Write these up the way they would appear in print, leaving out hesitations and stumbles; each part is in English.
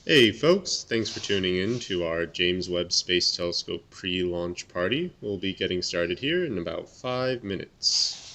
Hey folks, thanks for tuning in to our James Webb Space Telescope pre-launch party. We'll be getting started here in about 5 minutes.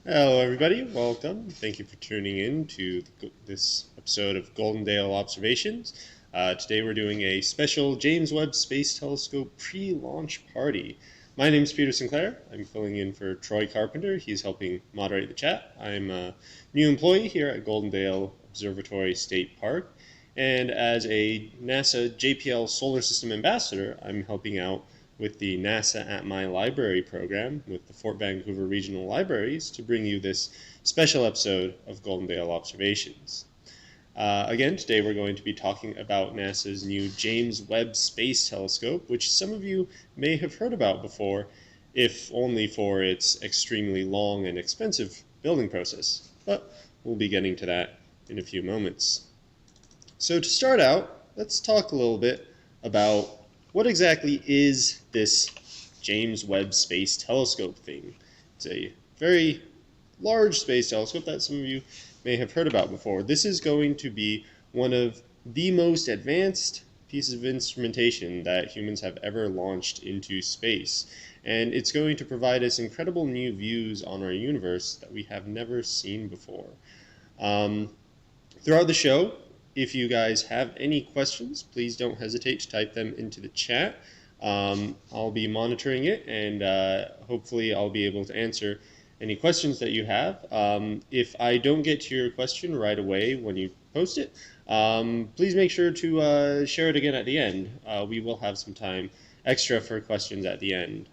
Hello, everybody. Welcome. Thank you for tuning in to this episode of Goldendale Observations. Today we're doing a special James Webb Space Telescope pre-launch party. My name is Peter Sinclair. I'm filling in for Troy Carpenter. He's helping moderate the chat. I'm a new employee here at Goldendale Observatory State Park. And as a NASA JPL Solar System Ambassador, I'm helping out with the NASA at My Library program with the Fort Vancouver Regional Libraries to bring you this special episode of Goldendale Observations. Again, today we're going to be talking about NASA's new James Webb Space Telescope, which some of you may have heard about before, if only for its extremely long and expensive building process. But we'll be getting to that in a few moments. So to start out, let's talk a little bit about what exactly is this James Webb Space Telescope thing. It's a very large space telescope that some of you may have heard about before. This is going to be one of the most advanced pieces of instrumentation that humans have ever launched into space. And it's going to provide us incredible new views on our universe that we have never seen before. Throughout the show, if you guys have any questions, please don't hesitate to type them into the chat. I'll be monitoring it, and hopefully I'll be able to answer any questions that you have. If I don't get to your question right away when you post it, please make sure to share it again at the end. We will have some time extra for questions at the end.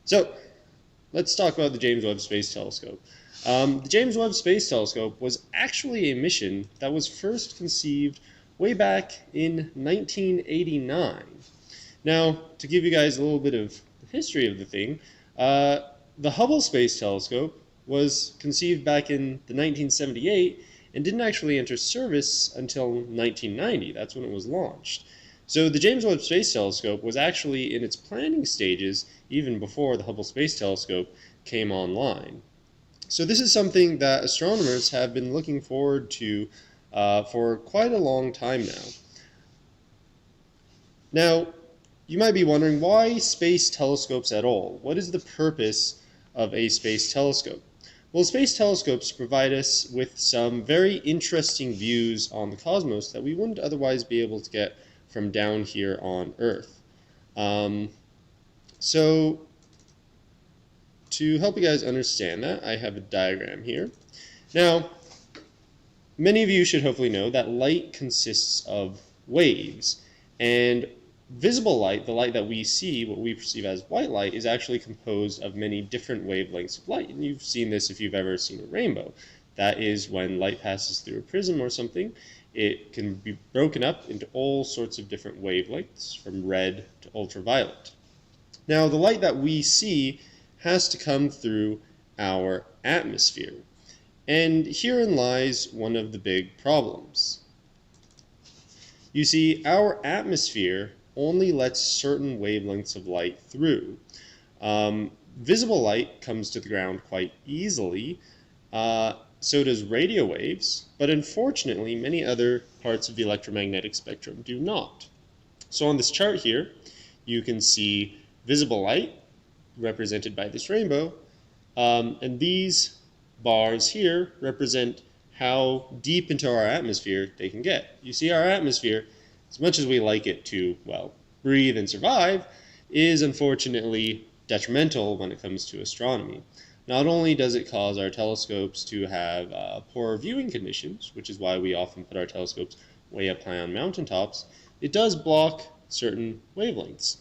So, let's talk about the James Webb Space Telescope. The James Webb Space Telescope was actually a mission that was first conceived way back in 1989. Now, to give you guys a little bit of the history of the thing, the Hubble Space Telescope was conceived back in 1978 and didn't actually enter service until 1990. That's when it was launched. So the James Webb Space Telescope was actually in its planning stages even before the Hubble Space Telescope came online. So this is something that astronomers have been looking forward to for quite a long time now. Now, you might be wondering, why space telescopes at all? What is the purpose of a space telescope? Well, space telescopes provide us with some very interesting views on the cosmos that we wouldn't otherwise be able to get from down here on Earth. To help you guys understand that, I have a diagram here. Now, many of you should hopefully know that light consists of waves, and visible light, the light that we see, what we perceive as white light, is actually composed of many different wavelengths of light. And you've seen this if you've ever seen a rainbow. That is when light passes through a prism or something, it can be broken up into all sorts of different wavelengths, from red to ultraviolet. Now, the light that we see has to come through our atmosphere. And herein lies one of the big problems. You see, our atmosphere only lets certain wavelengths of light through. Visible light comes to the ground quite easily, so does radio waves, but unfortunately many other parts of the electromagnetic spectrum do not. So on this chart here, you can see visible light, represented by this rainbow, and these bars here represent how deep into our atmosphere they can get. You see, our atmosphere, as much as we like it to, well, breathe and survive, is unfortunately detrimental when it comes to astronomy. Not only does it cause our telescopes to have poor viewing conditions, which is why we often put our telescopes way up high on mountaintops, it does block certain wavelengths.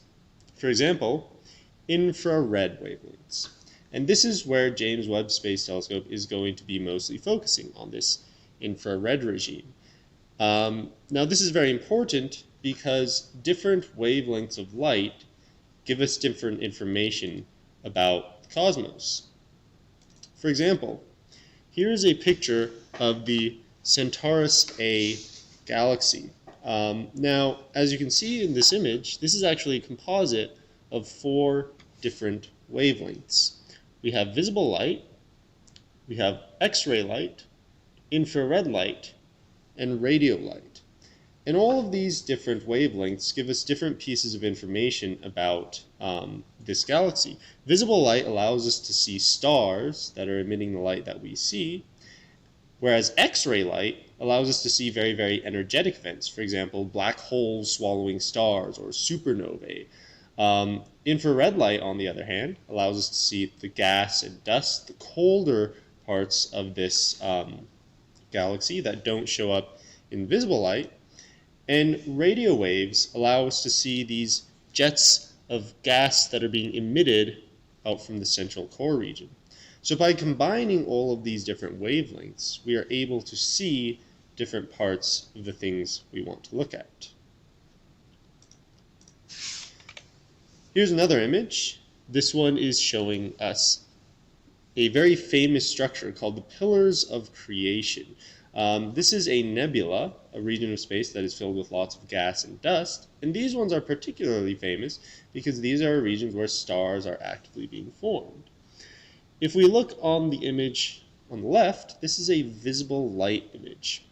For example, infrared wavelengths. And this is where James Webb Space Telescope is going to be mostly focusing on, this infrared regime. Now this is very important because different wavelengths of light give us different information about the cosmos. For example, here is a picture of the Centaurus A galaxy. Now, as you can see in this image, this is actually a composite of 4 different wavelengths. We have visible light, we have X-ray light, infrared light, and radio light. And all of these different wavelengths give us different pieces of information about this galaxy. Visible light allows us to see stars that are emitting the light that we see, whereas X-ray light allows us to see very, very energetic events. For example, black holes swallowing stars or supernovae. Infrared light, on the other hand, allows us to see the gas and dust, the colder parts of this galaxy that don't show up in visible light. And radio waves allow us to see these jets of gas that are being emitted out from the central core region. So by combining all of these different wavelengths, we are able to see different parts of the things we want to look at. Here's another image. This one is showing us a very famous structure called the Pillars of Creation. This is a nebula, a region of space that is filled with lots of gas and dust, and these ones are particularly famous because these are regions where stars are actively being formed. If we look on the image on the left, this is a visible light image.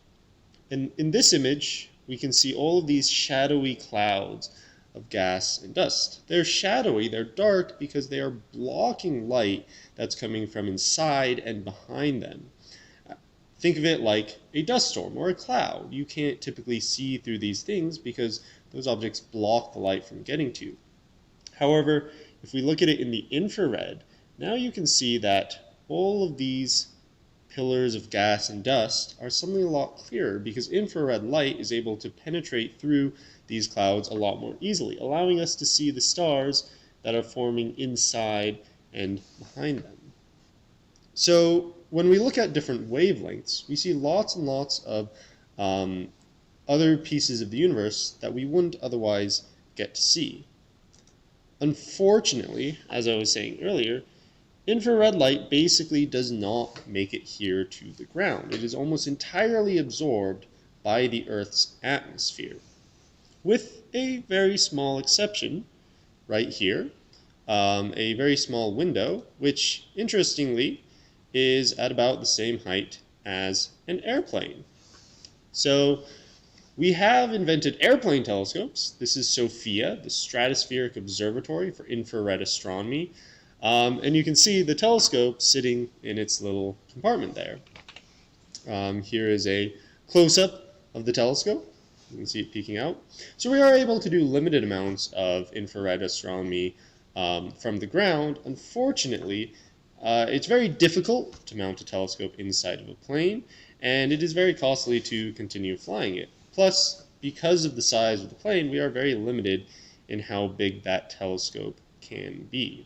And in this image, we can see all of these shadowy clouds of gas and dust. They're shadowy, they're dark because they are blocking light that's coming from inside and behind them. Think of it like a dust storm or a cloud. You can't typically see through these things because those objects block the light from getting to you. However, if we look at it in the infrared, now you can see that all of these pillars of gas and dust are suddenly a lot clearer because infrared light is able to penetrate through these clouds a lot more easily, allowing us to see the stars that are forming inside and behind them. So when we look at different wavelengths, we see lots and lots of other pieces of the universe that we wouldn't otherwise get to see. Unfortunately, as I was saying earlier, infrared light basically does not make it here to the ground. It is almost entirely absorbed by the Earth's atmosphere, with a very small exception right here, a very small window, which interestingly is at about the same height as an airplane. So we have invented airplane telescopes. This is SOFIA, the Stratospheric Observatory for Infrared Astronomy. And you can see the telescope sitting in its little compartment there. Here is a close-up of the telescope. You can see it peeking out. So we are able to do limited amounts of infrared astronomy from the ground. Unfortunately, it's very difficult to mount a telescope inside of a plane, and it is very costly to continue flying it. Plus, because of the size of the plane, we are very limited in how big that telescope can be.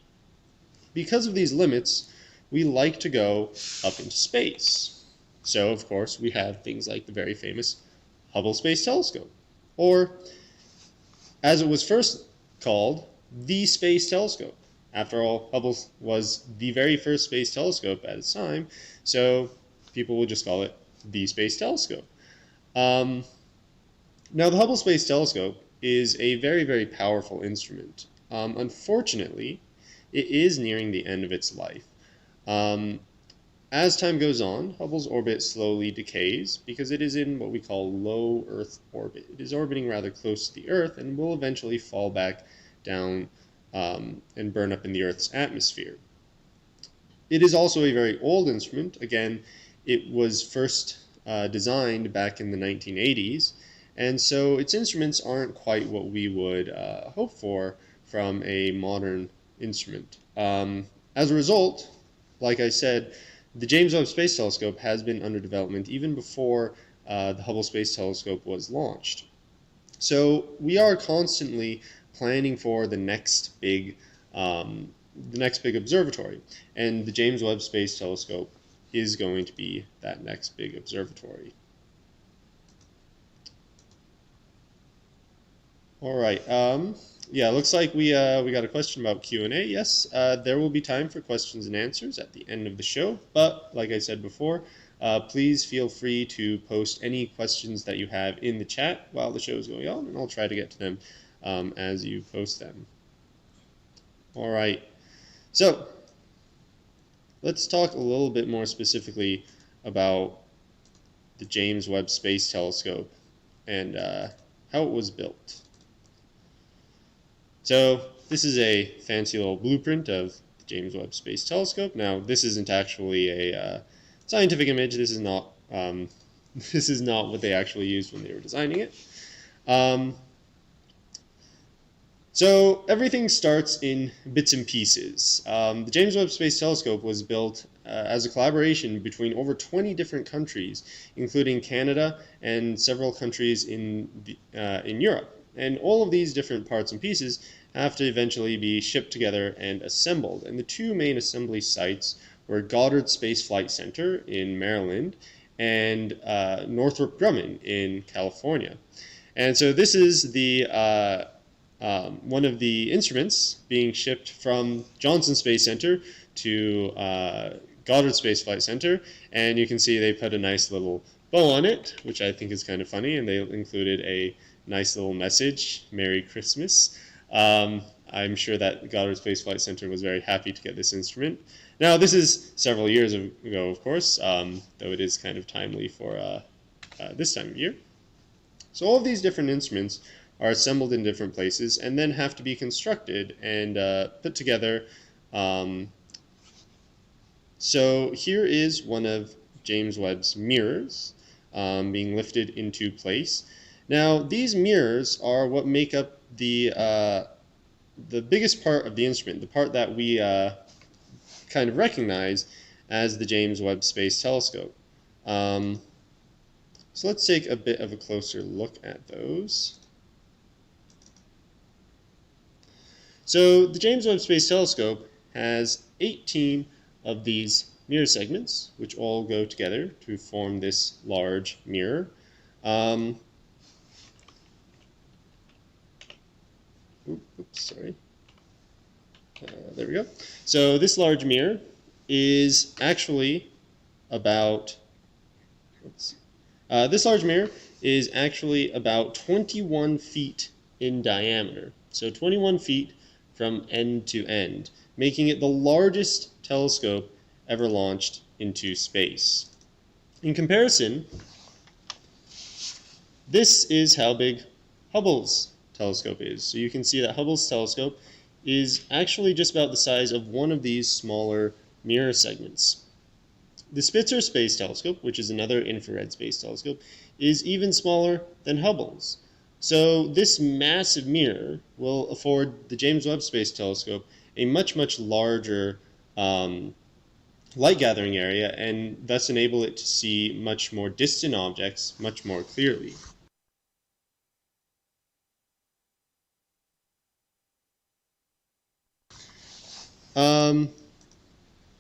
Because of these limits, we like to go up into space. So, of course, we have things like the very famous Hubble Space Telescope, or, as it was first called, the Space Telescope. After all, Hubble was the very first space telescope at its time, so people would just call it the Space Telescope. Now, the Hubble Space Telescope is a very, very powerful instrument. Unfortunately, it is nearing the end of its life. As time goes on, Hubble's orbit slowly decays because it is in what we call low Earth orbit. It is orbiting rather close to the Earth and will eventually fall back down and burn up in the Earth's atmosphere. It is also a very old instrument. Again, it was first designed back in the 1980s, and so its instruments aren't quite what we would hope for from a modern instrument. As a result, like I said, the James Webb Space Telescope has been under development even before the Hubble Space Telescope was launched. So we are constantly planning for the next big observatory, and the James Webb Space Telescope is going to be that next big observatory. All right. Yeah, looks like we got a question about Q&A. Yes, there will be time for questions and answers at the end of the show. But like I said before, please feel free to post any questions that you have in the chat while the show is going on, and I'll try to get to them as you post them. All right. So let's talk a little bit more specifically about the James Webb Space Telescope and how it was built. So this is a fancy little blueprint of the James Webb Space Telescope. Now this isn't actually a scientific image. This is not this is not what they actually used when they were designing it. So everything starts in bits and pieces. The James Webb Space Telescope was built as a collaboration between over 20 different countries, including Canada and several countries in Europe. And all of these different parts and pieces have to eventually be shipped together and assembled. And the two main assembly sites were Goddard Space Flight Center in Maryland and Northrop Grumman in California. And so this is the one of the instruments being shipped from Johnson Space Center to Goddard Space Flight Center, and you can see they put a nice little bow on it, which I think is kind of funny, and they included a nice little message, Merry Christmas. I'm sure that Goddard Space Flight Center was very happy to get this instrument. Now, this is several years ago, of course, though it is kind of timely for this time of year. So all of these different instruments are assembled in different places and then have to be constructed and put together. So here is one of James Webb's mirrors being lifted into place. Now these mirrors are what make up the biggest part of the instrument, the part that we kind of recognize as the James Webb Space Telescope. So let's take a bit of a closer look at those. So the James Webb Space Telescope has 18 of these mirror segments, which all go together to form this large mirror. Sorry. There we go. So this large mirror is actually about, this large mirror is actually about 21 feet in diameter. So 21 feet from end to end, making it the largest telescope ever launched into space. In comparison, this is how big Hubble's telescope is. So you can see that Hubble's telescope is actually just about the size of one of these smaller mirror segments. The Spitzer Space Telescope, which is another infrared space telescope, is even smaller than Hubble's. So this massive mirror will afford the James Webb Space Telescope a much, much larger light gathering area and thus enable it to see much more distant objects much more clearly.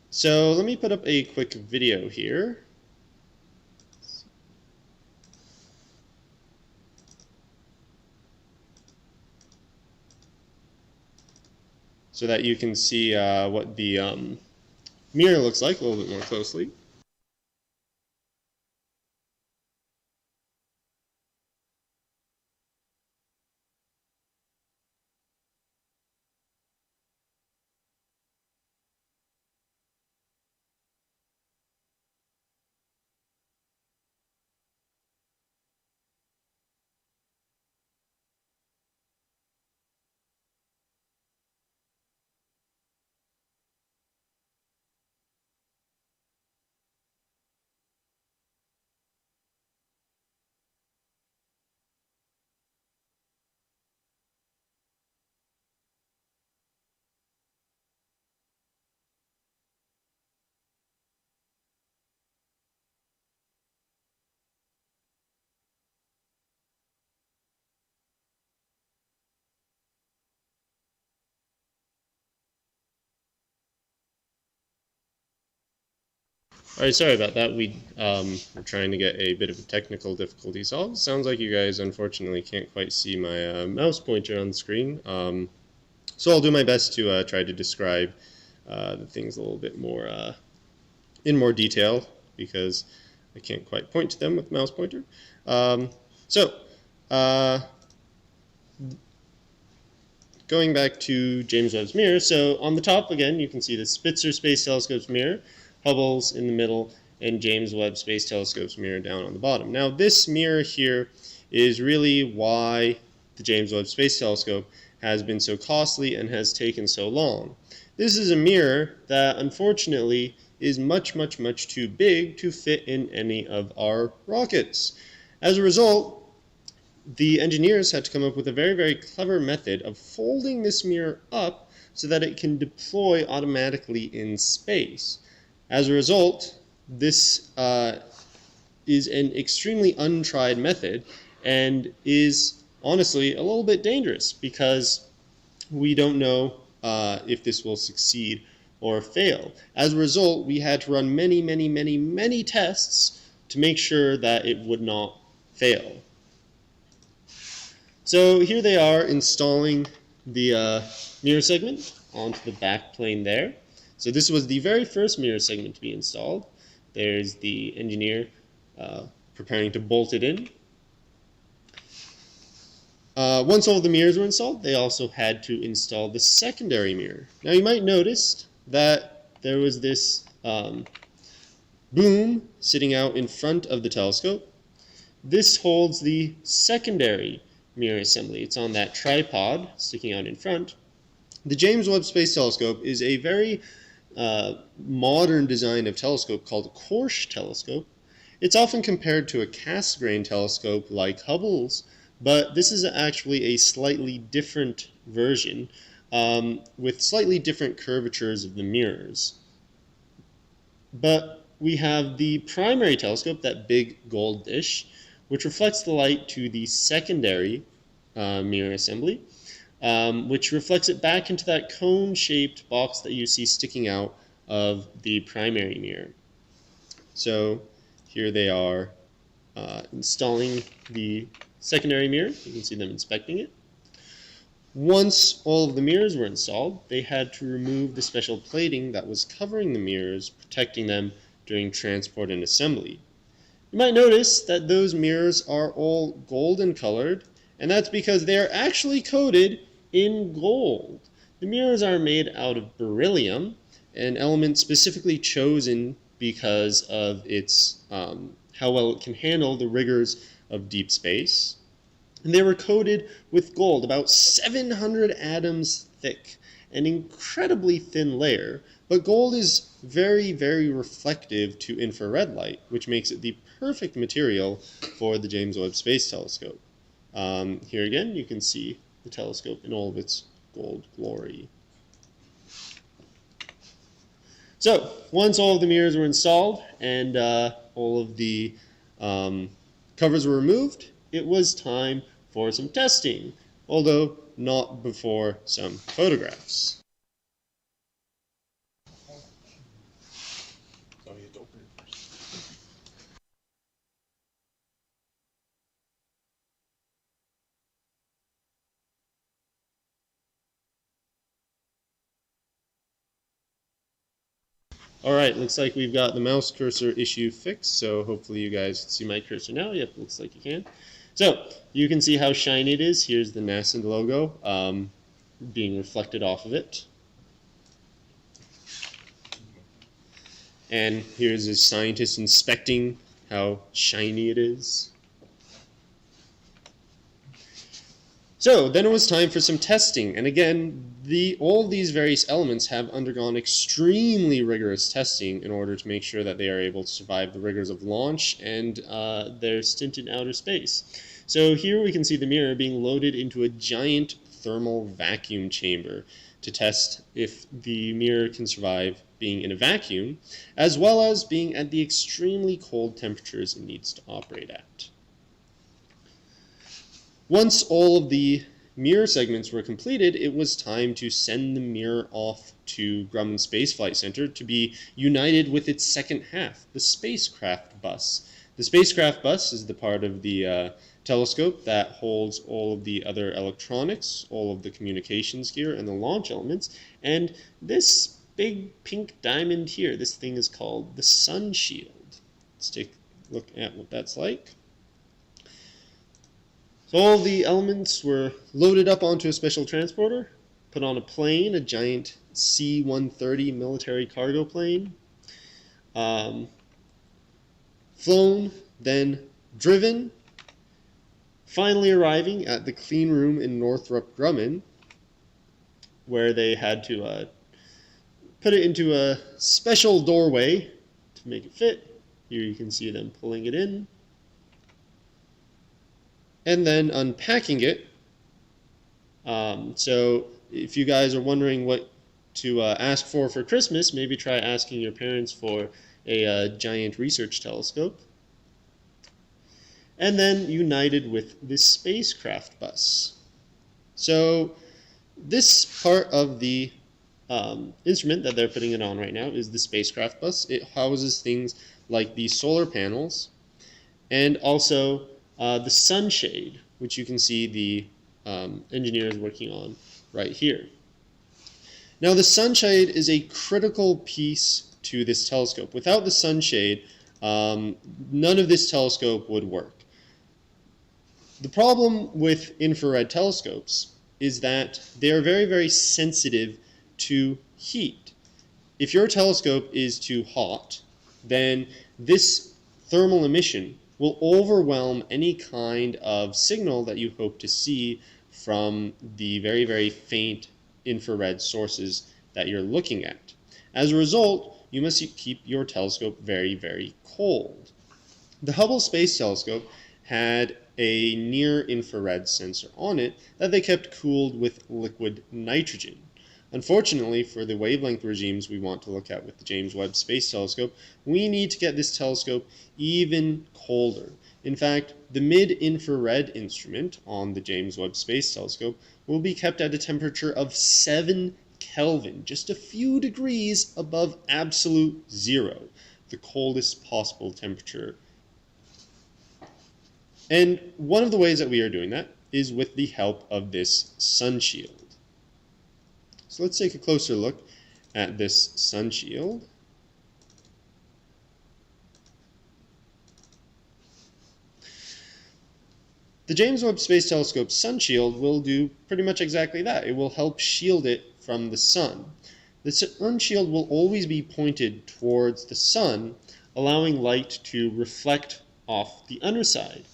So let me put up a quick video here. So that you can see what the mirror looks like a little bit more closely. Alright, sorry about that. We're trying to get a bit of a technical difficulty solved. Sounds like you guys unfortunately can't quite see my mouse pointer on the screen. So I'll do my best to try to describe the things a little bit more in more detail because I can't quite point to them with the mouse pointer. Going back to James Webb's mirror, so on the top again you can see the Spitzer Space Telescope's mirror, Hubble's in the middle, and James Webb Space Telescope's mirror down on the bottom. Now this mirror here is really why the James Webb Space Telescope has been so costly and has taken so long. This is a mirror that unfortunately is much, much, much too big to fit in any of our rockets. As a result, the engineers had to come up with a very, very clever method of folding this mirror up so that it can deploy automatically in space. As a result, this is an extremely untried method and is honestly a little bit dangerous because we don't know if this will succeed or fail. As a result, we had to run many, many, many, many tests to make sure that it would not fail. So here they are installing the mirror segment onto the back plane there. So this was the very first mirror segment to be installed. There's the engineer preparing to bolt it in. Once all the mirrors were installed, they also had to install the secondary mirror. Now you might notice that there was this boom sitting out in front of the telescope. This holds the secondary mirror assembly. It's on that tripod sticking out in front. The James Webb Space Telescope is a very modern design of telescope called a Quartz telescope. It's often compared to a Cassegrain telescope like Hubble's, but this is actually a slightly different version with slightly different curvatures of the mirrors. But we have the primary telescope, that big gold dish, which reflects the light to the secondary mirror assembly, which reflects it back into that cone-shaped box that you see sticking out of the primary mirror. So here they are installing the secondary mirror. You can see them inspecting it. Once all of the mirrors were installed, they had to remove the special plating that was covering the mirrors, protecting them during transport and assembly. You might notice that those mirrors are all golden colored, and that's because they are actually coated in gold. The mirrors are made out of beryllium, an element specifically chosen because of its how well it can handle the rigors of deep space. And they were coated with gold, about 700 atoms thick, an incredibly thin layer. But gold is very, very reflective to infrared light, which makes it the perfect material for the James Webb Space Telescope. Here again, you can see the telescope in all of its gold glory. So, once all of the mirrors were installed and all of the covers were removed, it was time for some testing, although not before some photographs. Alright, looks like we've got the mouse cursor issue fixed, so hopefully you guys can see my cursor now. Yep, looks like you can. So, you can see how shiny it is. Here's the NASA logo being reflected off of it. And here's a scientist inspecting how shiny it is. So, then it was time for some testing, and again, all these various elements have undergone extremely rigorous testing in order to make sure that they are able to survive the rigors of launch and their stint in outer space. So here we can see the mirror being loaded into a giant thermal vacuum chamber to test if the mirror can survive being in a vacuum, as well as being at the extremely cold temperatures it needs to operate at. Once all of the mirror segments were completed, it was time to send the mirror off to Grumman Space Flight Center to be united with its second half, the spacecraft bus. The spacecraft bus is the part of the telescope that holds all of the other electronics, all of the communications gear, and the launch elements. And this big pink diamond here, this thing is called the sun shield. Let's take a look at what that's like. So all the elements were loaded up onto a special transporter, put on a plane, a giant C-130 military cargo plane, flown, then driven finally arriving at the clean room in Northrop Grumman, where they had to put it into a special doorway to make it fit. Here you can see them pulling it in and then unpacking it. So if you guys are wondering what to ask for Christmas, maybe try asking your parents for a giant research telescope. And then united with this spacecraft bus. So this part of the instrument that they're putting it on right now is the spacecraft bus. It houses things like the solar panels and also the sunshade, which you can see the engineers working on right here. Now the sunshade is a critical piece to this telescope. Without the sunshade, none of this telescope would work. The problem with infrared telescopes is that they are very, very sensitive to heat. If your telescope is too hot, then this thermal emission will overwhelm any kind of signal that you hope to see from the very, very faint infrared sources that you're looking at. As a result, you must keep your telescope very, very cold. The Hubble Space Telescope had a near-infrared sensor on it that they kept cooled with liquid nitrogen. Unfortunately, for the wavelength regimes we want to look at with the James Webb Space Telescope, we need to get this telescope even colder. In fact, the mid-infrared instrument on the James Webb Space Telescope will be kept at a temperature of 7 Kelvin, just a few degrees above absolute zero, the coldest possible temperature. And one of the ways that we are doing that is with the help of this sun shield. So let's take a closer look at this sun shield. The James Webb Space Telescope's sun shield will do pretty much exactly that. It will help shield it from the sun. The sun shield will always be pointed towards the sun, allowing light to reflect off the underside.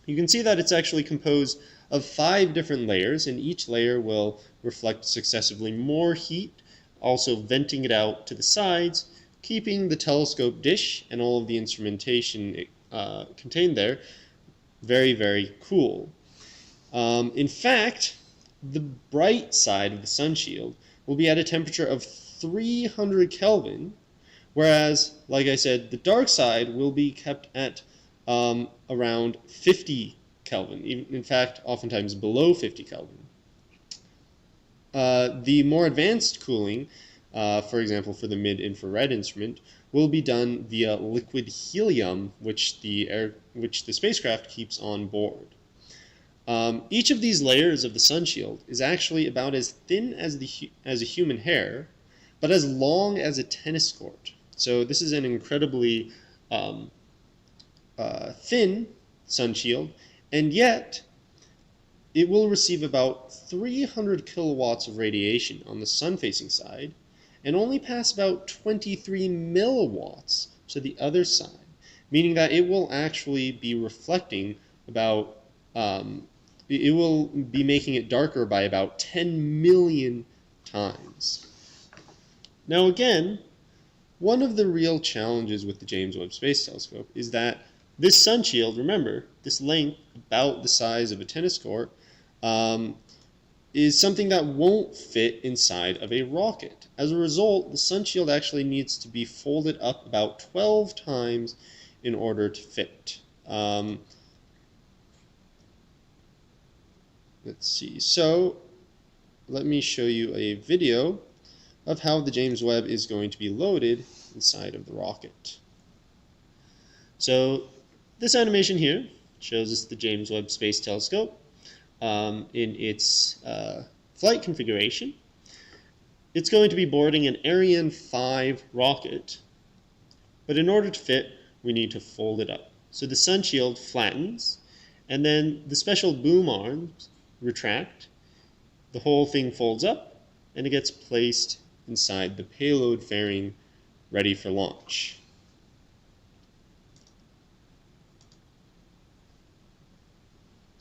You can see that it's actually composed of 5 different layers, and each layer will reflect successively more heat, also venting it out to the sides, keeping the telescope dish and all of the instrumentation contained there very, very cool. In fact, the bright side of the sun shield will be at a temperature of 300 Kelvin, whereas, like I said, the dark side will be kept at around 50 Kelvin, in fact, oftentimes below 50 Kelvin. The more advanced cooling, for example, for the mid-infrared instrument, will be done via liquid helium, which the spacecraft keeps on board. Each of these layers of the sun shield is actually about as thin as a human hair, but as long as a tennis court. So this is an incredibly thin sun shield, and yet it will receive about 300 kilowatts of radiation on the sun-facing side and only pass about 23 milliwatts to the other side, meaning that it will actually be reflecting about, it will be making it darker by about 10 million times. Now again, one of the real challenges with the James Webb Space Telescope is that this sun shield, remember, this length about the size of a tennis court, is something that won't fit inside of a rocket. As a result, the sun shield actually needs to be folded up about 12 times in order to fit. Let's see. So let me show you a video of how the James Webb is going to be loaded inside of the rocket. So this animation here shows us the James Webb Space Telescope in its flight configuration. It's going to be boarding an Ariane 5 rocket, but in order to fit, we need to fold it up. So the sun shield flattens, and then the special boom arms retract, the whole thing folds up, and it gets placed inside the payload fairing ready for launch.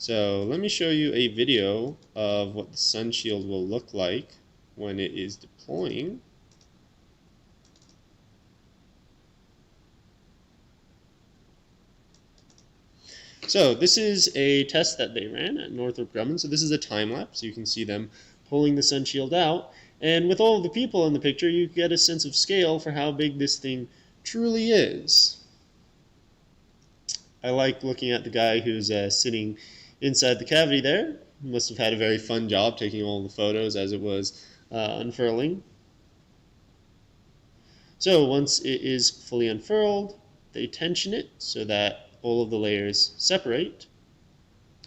So let me show you a video of what the sun shield will look like when it is deploying. So this is a test that they ran at Northrop Grumman. So this is a time lapse. You can see them pulling the sun shield out. And with all of the people in the picture, you get a sense of scale for how big this thing truly is. I like looking at the guy who's sitting inside the cavity there. He must have had a very fun job taking all the photos as it was unfurling. So once it is fully unfurled, they tension it so that all of the layers separate.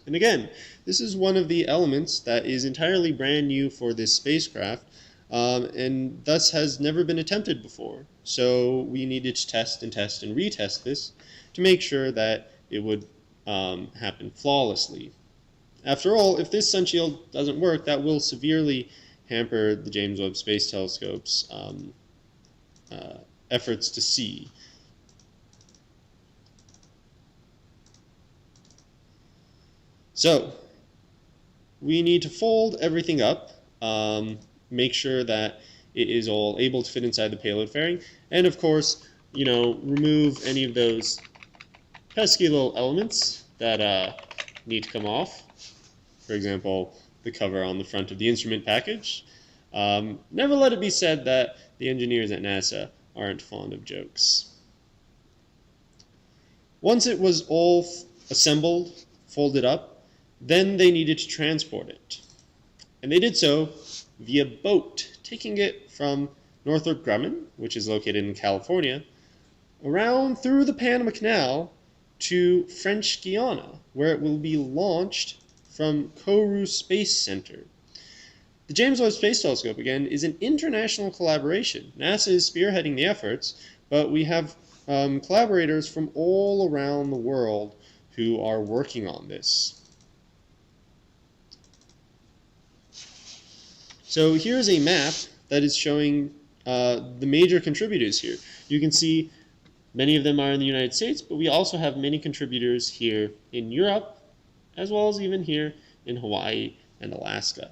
And again, this is one of the elements that is entirely brand new for this spacecraft, and thus has never been attempted before. So we needed to test and test and retest this to make sure that it would happen flawlessly. After all, if this sun shield doesn't work, that will severely hamper the James Webb Space Telescope's efforts to see. So we need to fold everything up, make sure that it is all able to fit inside the payload fairing, and of course, remove any of those pesky little elements that need to come off. For example, the cover on the front of the instrument package. Never let it be said that the engineers at NASA aren't fond of jokes. Once it was all assembled, folded up, then they needed to transport it. And they did so via boat, taking it from Northrop Grumman, which is located in California, around through the Panama Canal to French Guiana, where it will be launched from Kourou Space Center. The James Webb Space Telescope, again, is an international collaboration. NASA is spearheading the efforts, but we have collaborators from all around the world who are working on this. So here's a map that is showing the major contributors here. You can see many of them are in the United States, but we also have many contributors here in Europe, as well as even here in Hawaii and Alaska.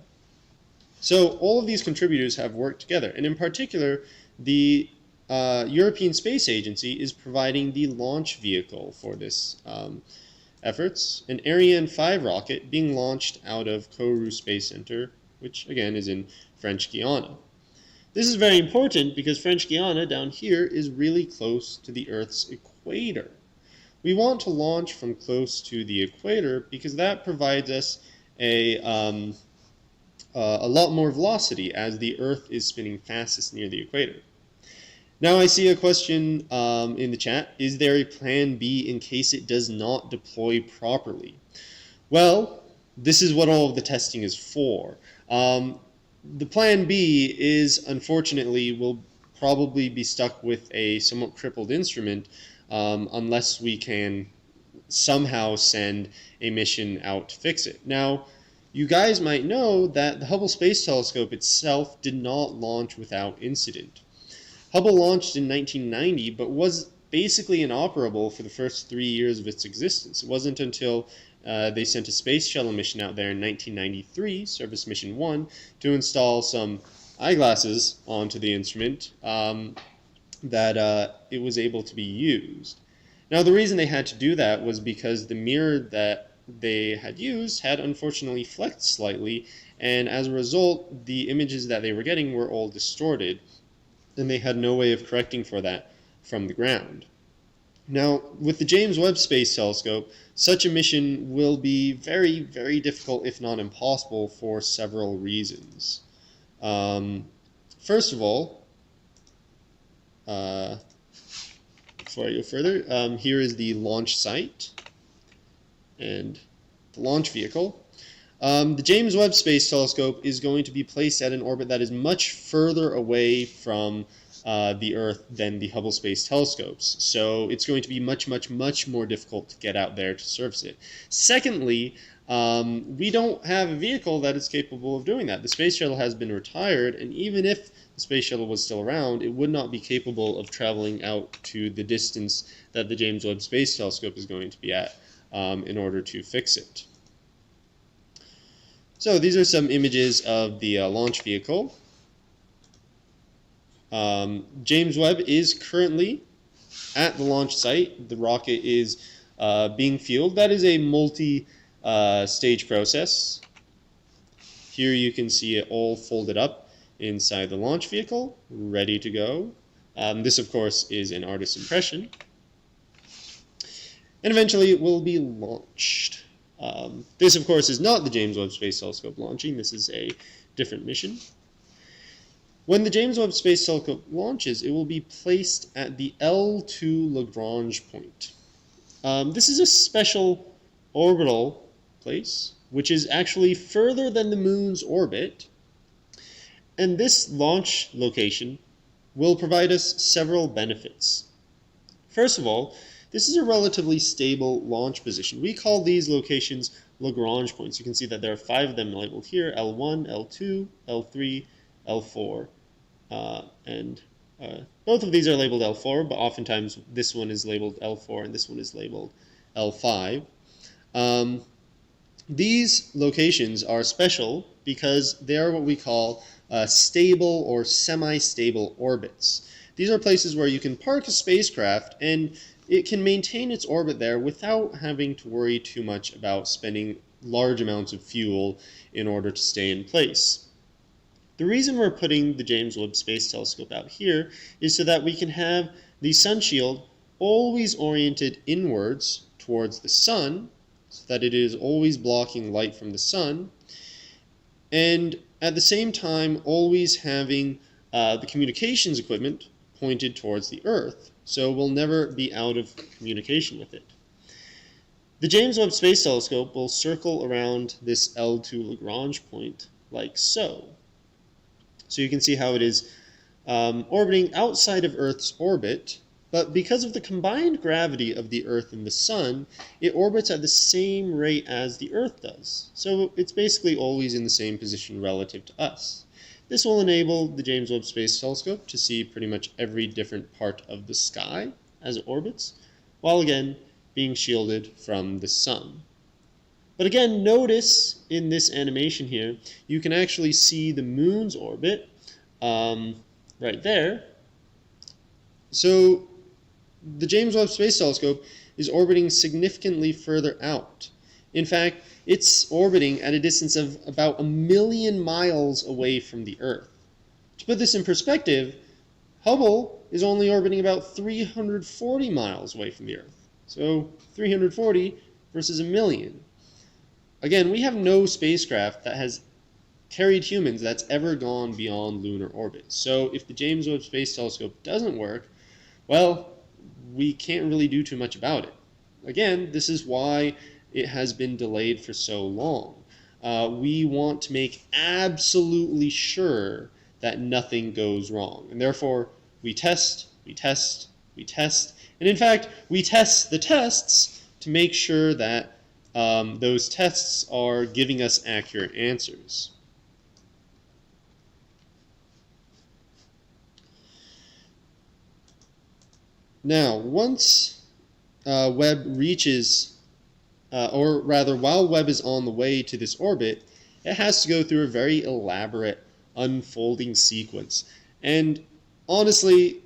So all of these contributors have worked together, and in particular, the European Space Agency is providing the launch vehicle for this efforts, an Ariane 5 rocket being launched out of Kourou Space Center, which again is in French Guiana. This is very important because French Guiana down here is really close to the Earth's equator. We want to launch from close to the equator because that provides us a lot more velocity as the Earth is spinning fastest near the equator. Now I see a question in the chat. Is there a plan B in case it does not deploy properly? Well, this is what all of the testing is for. The plan B is, unfortunately, we'll probably be stuck with a somewhat crippled instrument unless we can somehow send a mission out to fix it. Now, you guys might know that the Hubble Space Telescope itself did not launch without incident. Hubble launched in 1990, but was basically inoperable for the first 3 years of its existence. It wasn't until they sent a space shuttle mission out there in 1993, Service Mission 1, to install some eyeglasses onto the instrument that it was able to be used. Now, the reason they had to do that was because the mirror that they had used had unfortunately flexed slightly, and as a result, the images that they were getting were all distorted, and they had no way of correcting for that from the ground. Now, with the James Webb Space Telescope, such a mission will be very, very difficult, if not impossible, for several reasons. First of all, before I go further, here is the launch site and the launch vehicle. The James Webb Space Telescope is going to be placed at an orbit that is much further away from the Earth than the Hubble Space Telescopes. So it's going to be much, much, much more difficult to get out there to service it. Secondly, we don't have a vehicle that is capable of doing that. The space shuttle has been retired, and even if the space shuttle was still around, it would not be capable of traveling out to the distance that the James Webb Space Telescope is going to be at in order to fix it. So these are some images of the launch vehicle. James Webb is currently at the launch site. The rocket is being fueled. That is a multi-stage process. Here you can see it all folded up inside the launch vehicle, ready to go. This, of course, is an artist's impression. And eventually it will be launched. This, of course, is not the James Webb Space Telescope launching. This is a different mission. When the James Webb Space Telescope launches, it will be placed at the L2 Lagrange point. This is a special orbital place, which is actually further than the Moon's orbit. And this launch location will provide us several benefits. First of all, this is a relatively stable launch position. We call these locations Lagrange points. You can see that there are 5 of them labeled here: L1, L2, L3, L4. And both of these are labeled L4, but oftentimes this one is labeled L4 and this one is labeled L5. These locations are special because they are what we call stable or semi-stable orbits. These are places where you can park a spacecraft and it can maintain its orbit there without having to worry too much about spending large amounts of fuel in order to stay in place. The reason we're putting the James Webb Space Telescope out here is so that we can have the sun shield always oriented inwards towards the sun, so that it is always blocking light from the sun, and at the same time always having the communications equipment pointed towards the Earth, so we'll never be out of communication with it. The James Webb Space Telescope will circle around this L2 Lagrange point like so. So you can see how it is orbiting outside of Earth's orbit, but because of the combined gravity of the Earth and the Sun, it orbits at the same rate as the Earth does. So it's basically always in the same position relative to us. This will enable the James Webb Space Telescope to see pretty much every different part of the sky as it orbits, while again being shielded from the Sun. But again, notice in this animation here, you can actually see the Moon's orbit right there. So the James Webb Space Telescope is orbiting significantly further out. In fact, it's orbiting at a distance of about 1 million miles away from the Earth. To put this in perspective, Hubble is only orbiting about 340 miles away from the Earth. So 340 versus 1 million. Again, we have no spacecraft that has carried humans that's ever gone beyond lunar orbit. So if the James Webb Space Telescope doesn't work, well, we can't really do too much about it. Again, this is why it has been delayed for so long. We want to make absolutely sure that nothing goes wrong. And therefore, we test, we test, we test. And in fact, we test the tests to make sure that those tests are giving us accurate answers. Now, once Webb reaches, or rather, while Webb is on the way to this orbit, it has to go through a very elaborate unfolding sequence. And honestly,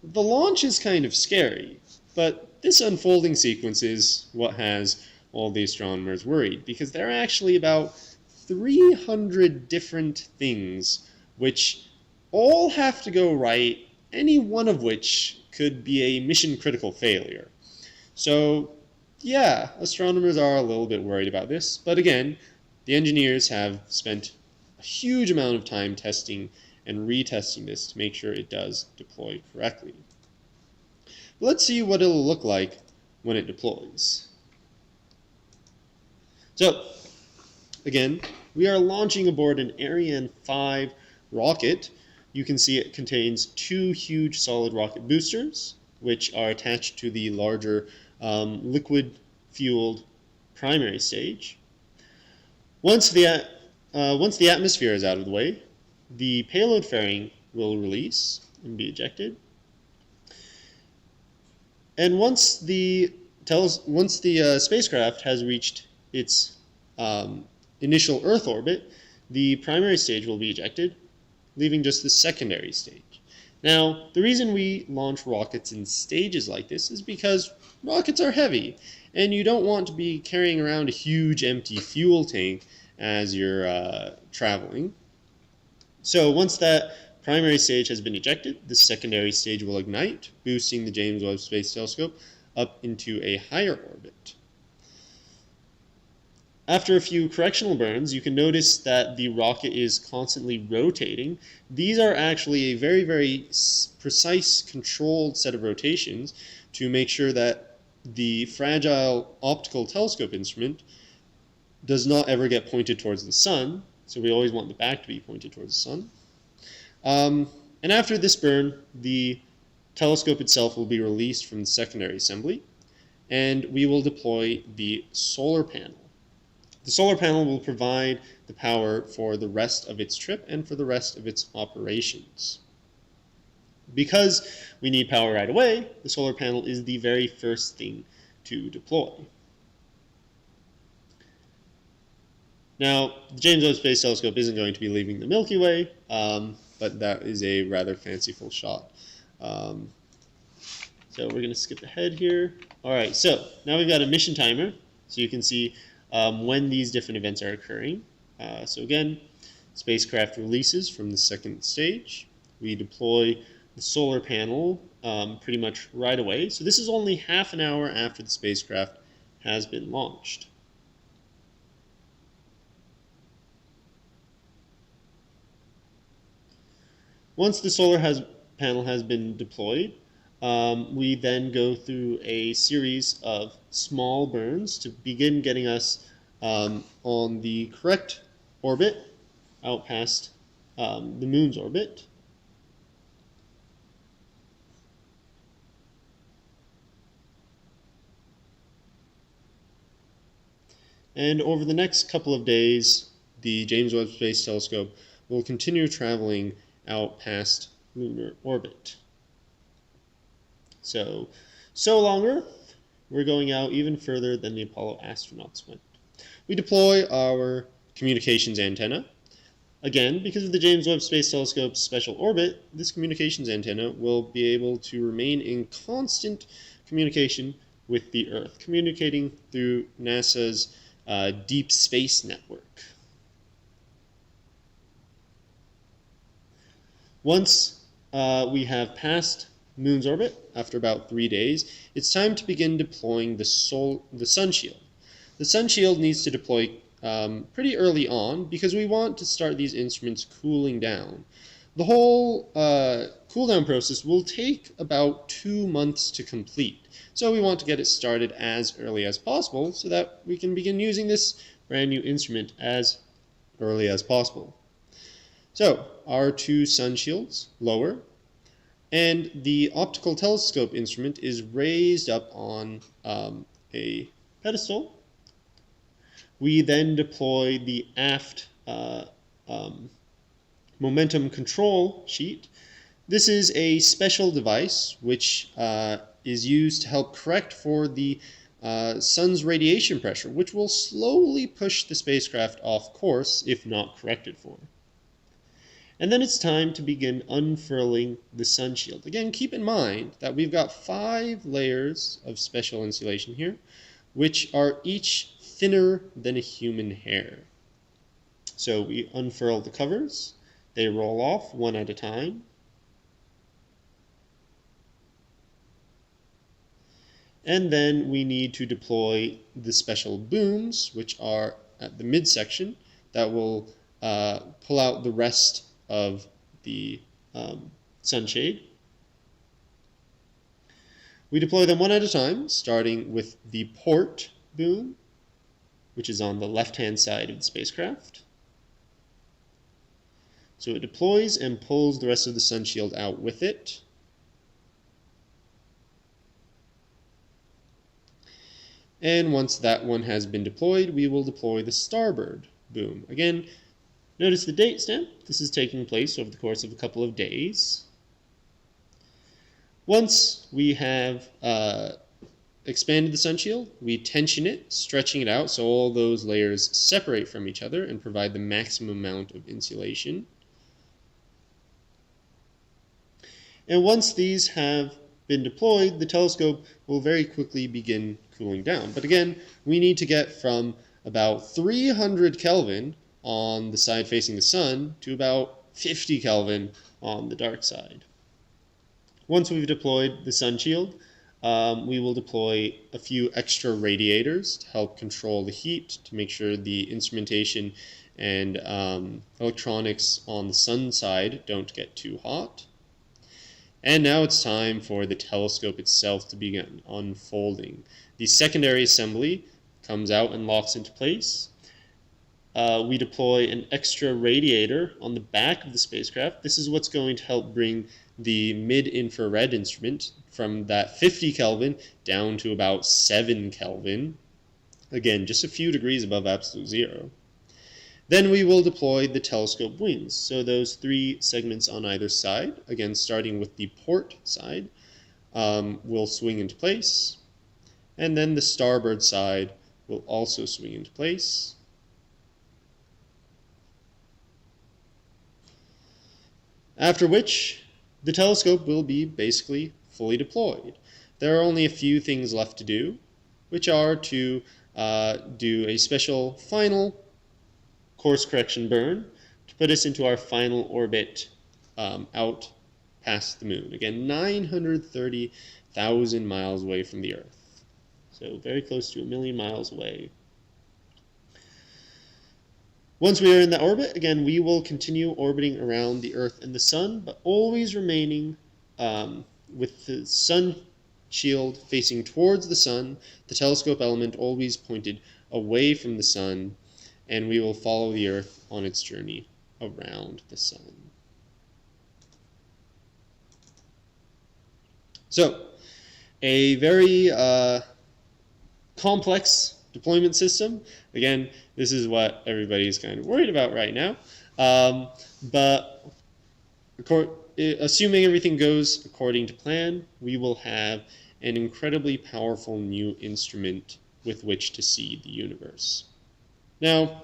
the launch is kind of scary, but this unfolding sequence is what has all the astronomers worried, because there are actually about 300 different things which all have to go right, any one of which could be a mission-critical failure. So, yeah, astronomers are a little bit worried about this, but again, the engineers have spent a huge amount of time testing and retesting this to make sure it does deploy correctly. Let's see what it'll look like when it deploys. So, again, we are launching aboard an Ariane 5 rocket. You can see it contains 2 huge solid rocket boosters, which are attached to the larger liquid-fueled primary stage. Once the atmosphere is out of the way, the payload fairing will release and be ejected. And once the spacecraft has reached its initial Earth orbit, the primary stage will be ejected, leaving just the secondary stage. Now, the reason we launch rockets in stages like this is because rockets are heavy, and you don't want to be carrying around a huge empty fuel tank as you're traveling. So once that primary stage has been ejected, the secondary stage will ignite, boosting the James Webb Space Telescope up into a higher orbit. After a few correctional burns, you can notice that the rocket is constantly rotating. These are actually a very, very precise, controlled set of rotations to make sure that the fragile optical telescope instrument does not ever get pointed towards the sun. So we always want the back to be pointed towards the sun. And after this burn, the telescope itself will be released from the secondary assembly, and we will deploy the solar panel. The solar panel will provide the power for the rest of its trip and for the rest of its operations. Because we need power right away, the solar panel is the very first thing to deploy. Now, the James Webb Space Telescope isn't going to be leaving the Milky Way, but that is a rather fanciful shot. So we're going to skip ahead here. All right, so now we've got a mission timer, so you can see when these different events are occurring. So again, spacecraft releases from the second stage. We deploy the solar panel pretty much right away. So this is only half an hour after the spacecraft has been launched. Once the solar panel has been deployed, we then go through a series of small burns to begin getting us on the correct orbit out past the moon's orbit. And over the next couple of days, the James Webb Space Telescope will continue traveling out past lunar orbit. So longer, we're going out even further than the Apollo astronauts went. We deploy our communications antenna. Again, because of the James Webb Space Telescope's special orbit, this communications antenna will be able to remain in constant communication with the Earth, communicating through NASA's Deep Space Network. Once we have passed Moon's orbit, after about 3 days, it's time to begin deploying the sun shield. The sun shield needs to deploy pretty early on because we want to start these instruments cooling down. The whole cool down process will take about 2 months to complete. So we want to get it started as early as possible so that we can begin using this brand new instrument as early as possible. So our 2 sun shields lower, and the optical telescope instrument is raised up on a pedestal. We then deploy the aft momentum control sheet. This is a special device which is used to help correct for the sun's radiation pressure, which will slowly push the spacecraft off course if not corrected for. And then it's time to begin unfurling the sun shield. Again, keep in mind that we've got 5 layers of special insulation here, which are each thinner than a human hair. So we unfurl the covers. They roll off one at a time. And then we need to deploy the special booms, which are at the midsection, that will pull out the rest of the sunshade. We deploy them one at a time, starting with the port boom, which is on the left-hand side of the spacecraft. So it deploys and pulls the rest of the sun shield out with it. And once that one has been deployed, we will deploy the starboard boom. Again, notice the date stamp. This is taking place over the course of a couple of days. Once we have expanded the sun shield, we tension it, stretching it out so all those layers separate from each other and provide the maximum amount of insulation. And once these have been deployed, the telescope will very quickly begin cooling down. But again, we need to get from about 300 Kelvin on the side facing the sun to about 50 Kelvin on the dark side. Once we've deployed the sun shield, we will deploy a few extra radiators to help control the heat, to make sure the instrumentation and electronics on the sun side don't get too hot. And now it's time for the telescope itself to begin unfolding. The secondary assembly comes out and locks into place. We deploy an extra radiator on the back of the spacecraft. This is what's going to help bring the mid-infrared instrument from that 50 Kelvin down to about 7 Kelvin. Again, just a few degrees above absolute zero. Then we will deploy the telescope wings, so those 3 segments on either side, again starting with the port side, will swing into place, and then the starboard side will also swing into place. After which, the telescope will be basically fully deployed. There are only a few things left to do, which are to do a special final course correction burn to put us into our final orbit out past the moon. Again, 930,000 miles away from the Earth. So very close to 1 million miles away. Once we are in that orbit, again, we will continue orbiting around the Earth and the Sun, but always remaining with the sun shield facing towards the Sun, the telescope element always pointed away from the Sun, and we will follow the Earth on its journey around the Sun. So, a very complex deployment system. Again, this is what everybody's kind of worried about right now. But assuming everything goes according to plan, we will have an incredibly powerful new instrument with which to see the universe. Now,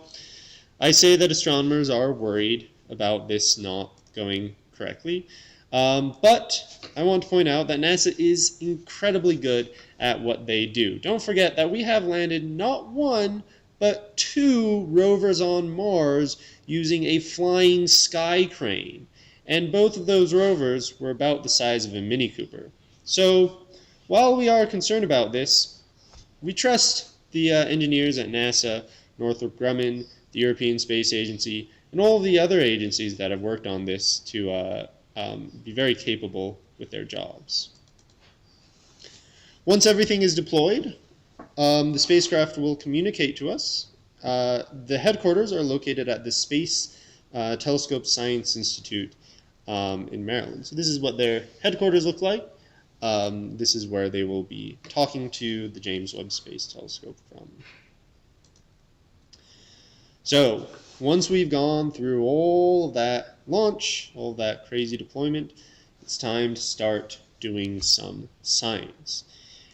I say that astronomers are worried about this not going correctly, but I want to point out that NASA is incredibly good at what they do. Don't forget that we have landed not 1, but 2 rovers on Mars using a flying sky crane, and both of those rovers were about the size of a Mini Cooper. So, while we are concerned about this, we trust the engineers at NASA, Northrop Grumman, the European Space Agency, and all the other agencies that have worked on this to be very capable with their jobs. Once everything is deployed, the spacecraft will communicate to us. The headquarters are located at the Space Telescope Science Institute in Maryland. So this is what their headquarters look like. This is where they will be talking to the James Webb Space Telescope from. So, once we've gone through all of that launch, all of that crazy deployment, it's time to start doing some science.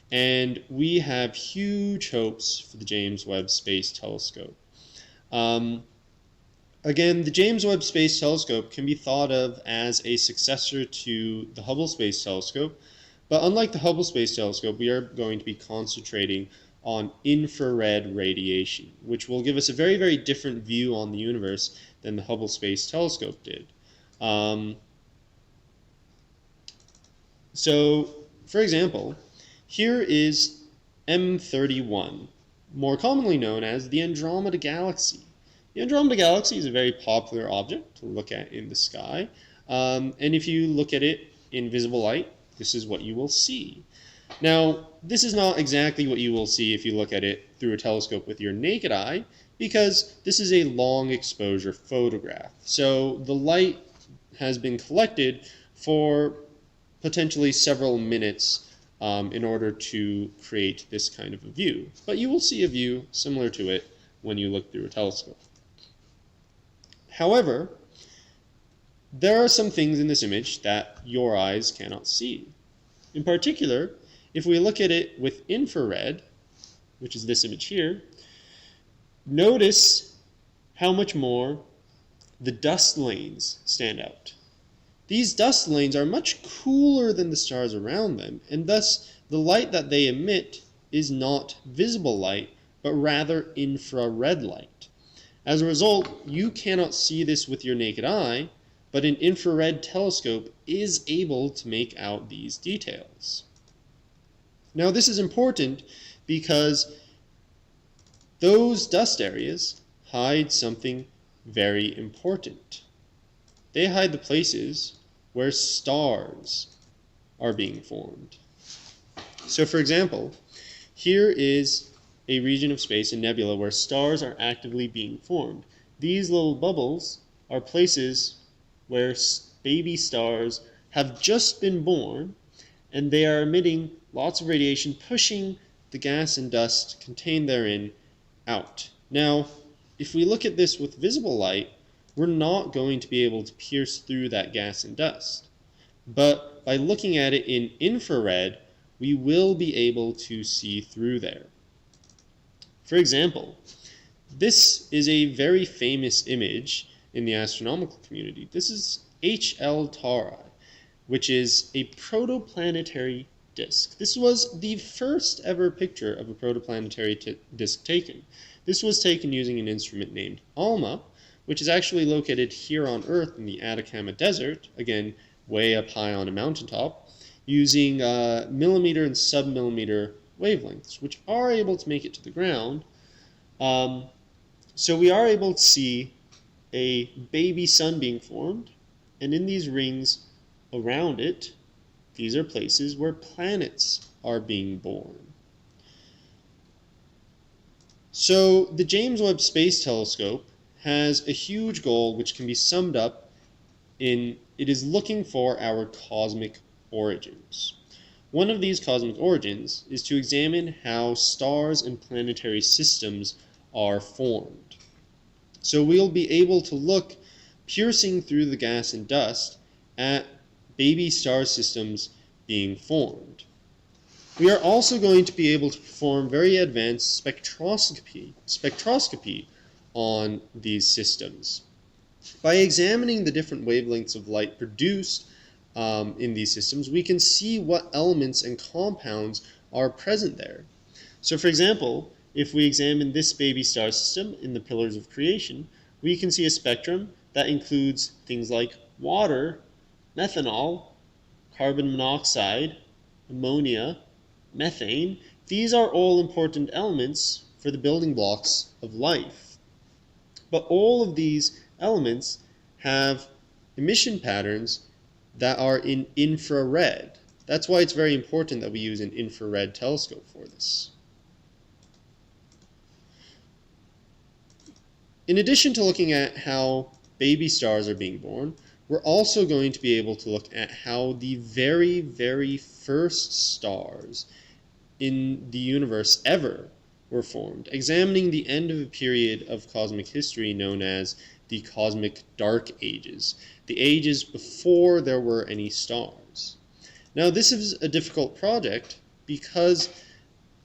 And we have huge hopes for the James Webb Space Telescope. Again, the James Webb Space Telescope can be thought of as a successor to the Hubble Space Telescope, but unlike the Hubble Space Telescope, we are going to be concentrating on infrared radiation, which will give us a very, very different view on the universe than the Hubble Space Telescope did. So, for example, here is M31, more commonly known as the Andromeda Galaxy. The Andromeda Galaxy is a very popular object to look at in the sky, and if you look at it in visible light, this is what you will see. Now, this is not exactly what you will see if you look at it through a telescope with your naked eye, because this is a long exposure photograph. So the light has been collected for potentially several minutes in order to create this kind of a view. But you will see a view similar to it when you look through a telescope. However, there are some things in this image that your eyes cannot see. In particular, if we look at it with infrared, which is this image here, notice how much more the dust lanes stand out. These dust lanes are much cooler than the stars around them, and thus the light that they emit is not visible light, but rather infrared light. As a result, you cannot see this with your naked eye, but an infrared telescope is able to make out these details. Now, this is important because those dust areas hide something very important. They hide the places where stars are being formed. So, for example, here is a region of space, a nebula, where stars are actively being formed. These little bubbles are places where baby stars have just been born, and they are emitting lots of radiation, pushing the gas and dust contained therein out. Now, if we look at this with visible light, we're not going to be able to pierce through that gas and dust. But by looking at it in infrared, we will be able to see through there. For example, this is a very famous image in the astronomical community. This is HL Tauri, which is a protoplanetary disk. This was the first ever picture of a protoplanetary disk taken. This was taken using an instrument named ALMA, which is actually located here on Earth in the Atacama Desert, again, way up high on a mountaintop, using millimeter and submillimeter wavelengths, which are able to make it to the ground. So we are able to see a baby sun being formed, and in these rings around it, these are places where planets are being born. So the James Webb Space Telescope has a huge goal which can be summed up in it is looking for our cosmic origins. One of these cosmic origins is to examine how stars and planetary systems are formed. So we'll be able to look, piercing through the gas and dust, at baby star systems being formed. We are also going to be able to perform very advanced spectroscopy on these systems. By examining the different wavelengths of light produced in these systems, we can see what elements and compounds are present there. So for example, if we examine this baby star system in the pillars of creation, we can see a spectrum that includes things like water, methanol, carbon monoxide, ammonia, methane. These are all important elements for the building blocks of life. But all of these elements have emission patterns that are in infrared. That's why it's very important that we use an infrared telescope for this. In addition to looking at how baby stars are being born, we're also going to be able to look at how the very, very first stars in the universe ever were formed, examining the end of a period of cosmic history known as the cosmic dark ages, the ages before there were any stars. Now, this is a difficult project because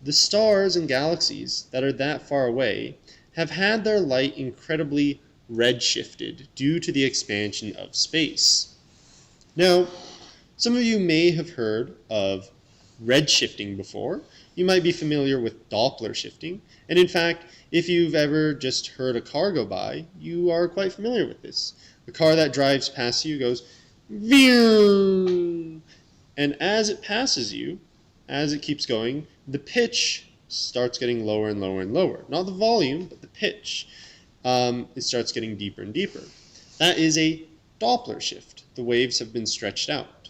the stars and galaxies that are that far away have had their light incredibly redshifted due to the expansion of space. Now, some of you may have heard of redshifting before. You might be familiar with Doppler shifting, and in fact, if you've ever just heard a car go by, you are quite familiar with this. The car that drives past you goes, "Veer!" And as it passes you, as it keeps going, the pitch starts getting lower and lower and lower. Not the volume, but the pitch. It starts getting deeper and deeper. That is a Doppler shift. The waves have been stretched out.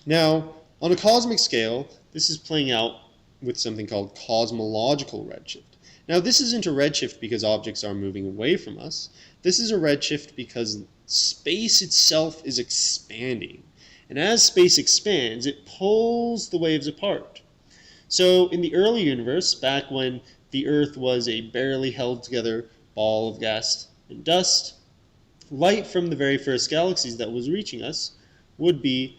Now, on a cosmic scale, this is playing out with something called cosmological redshift. Now, this isn't a redshift because objects are moving away from us. This is a redshift because space itself is expanding. And as space expands, it pulls the waves apart. So in the early universe, back when the Earth was a barely held together ball of gas and dust, light from the very first galaxies that was reaching us would be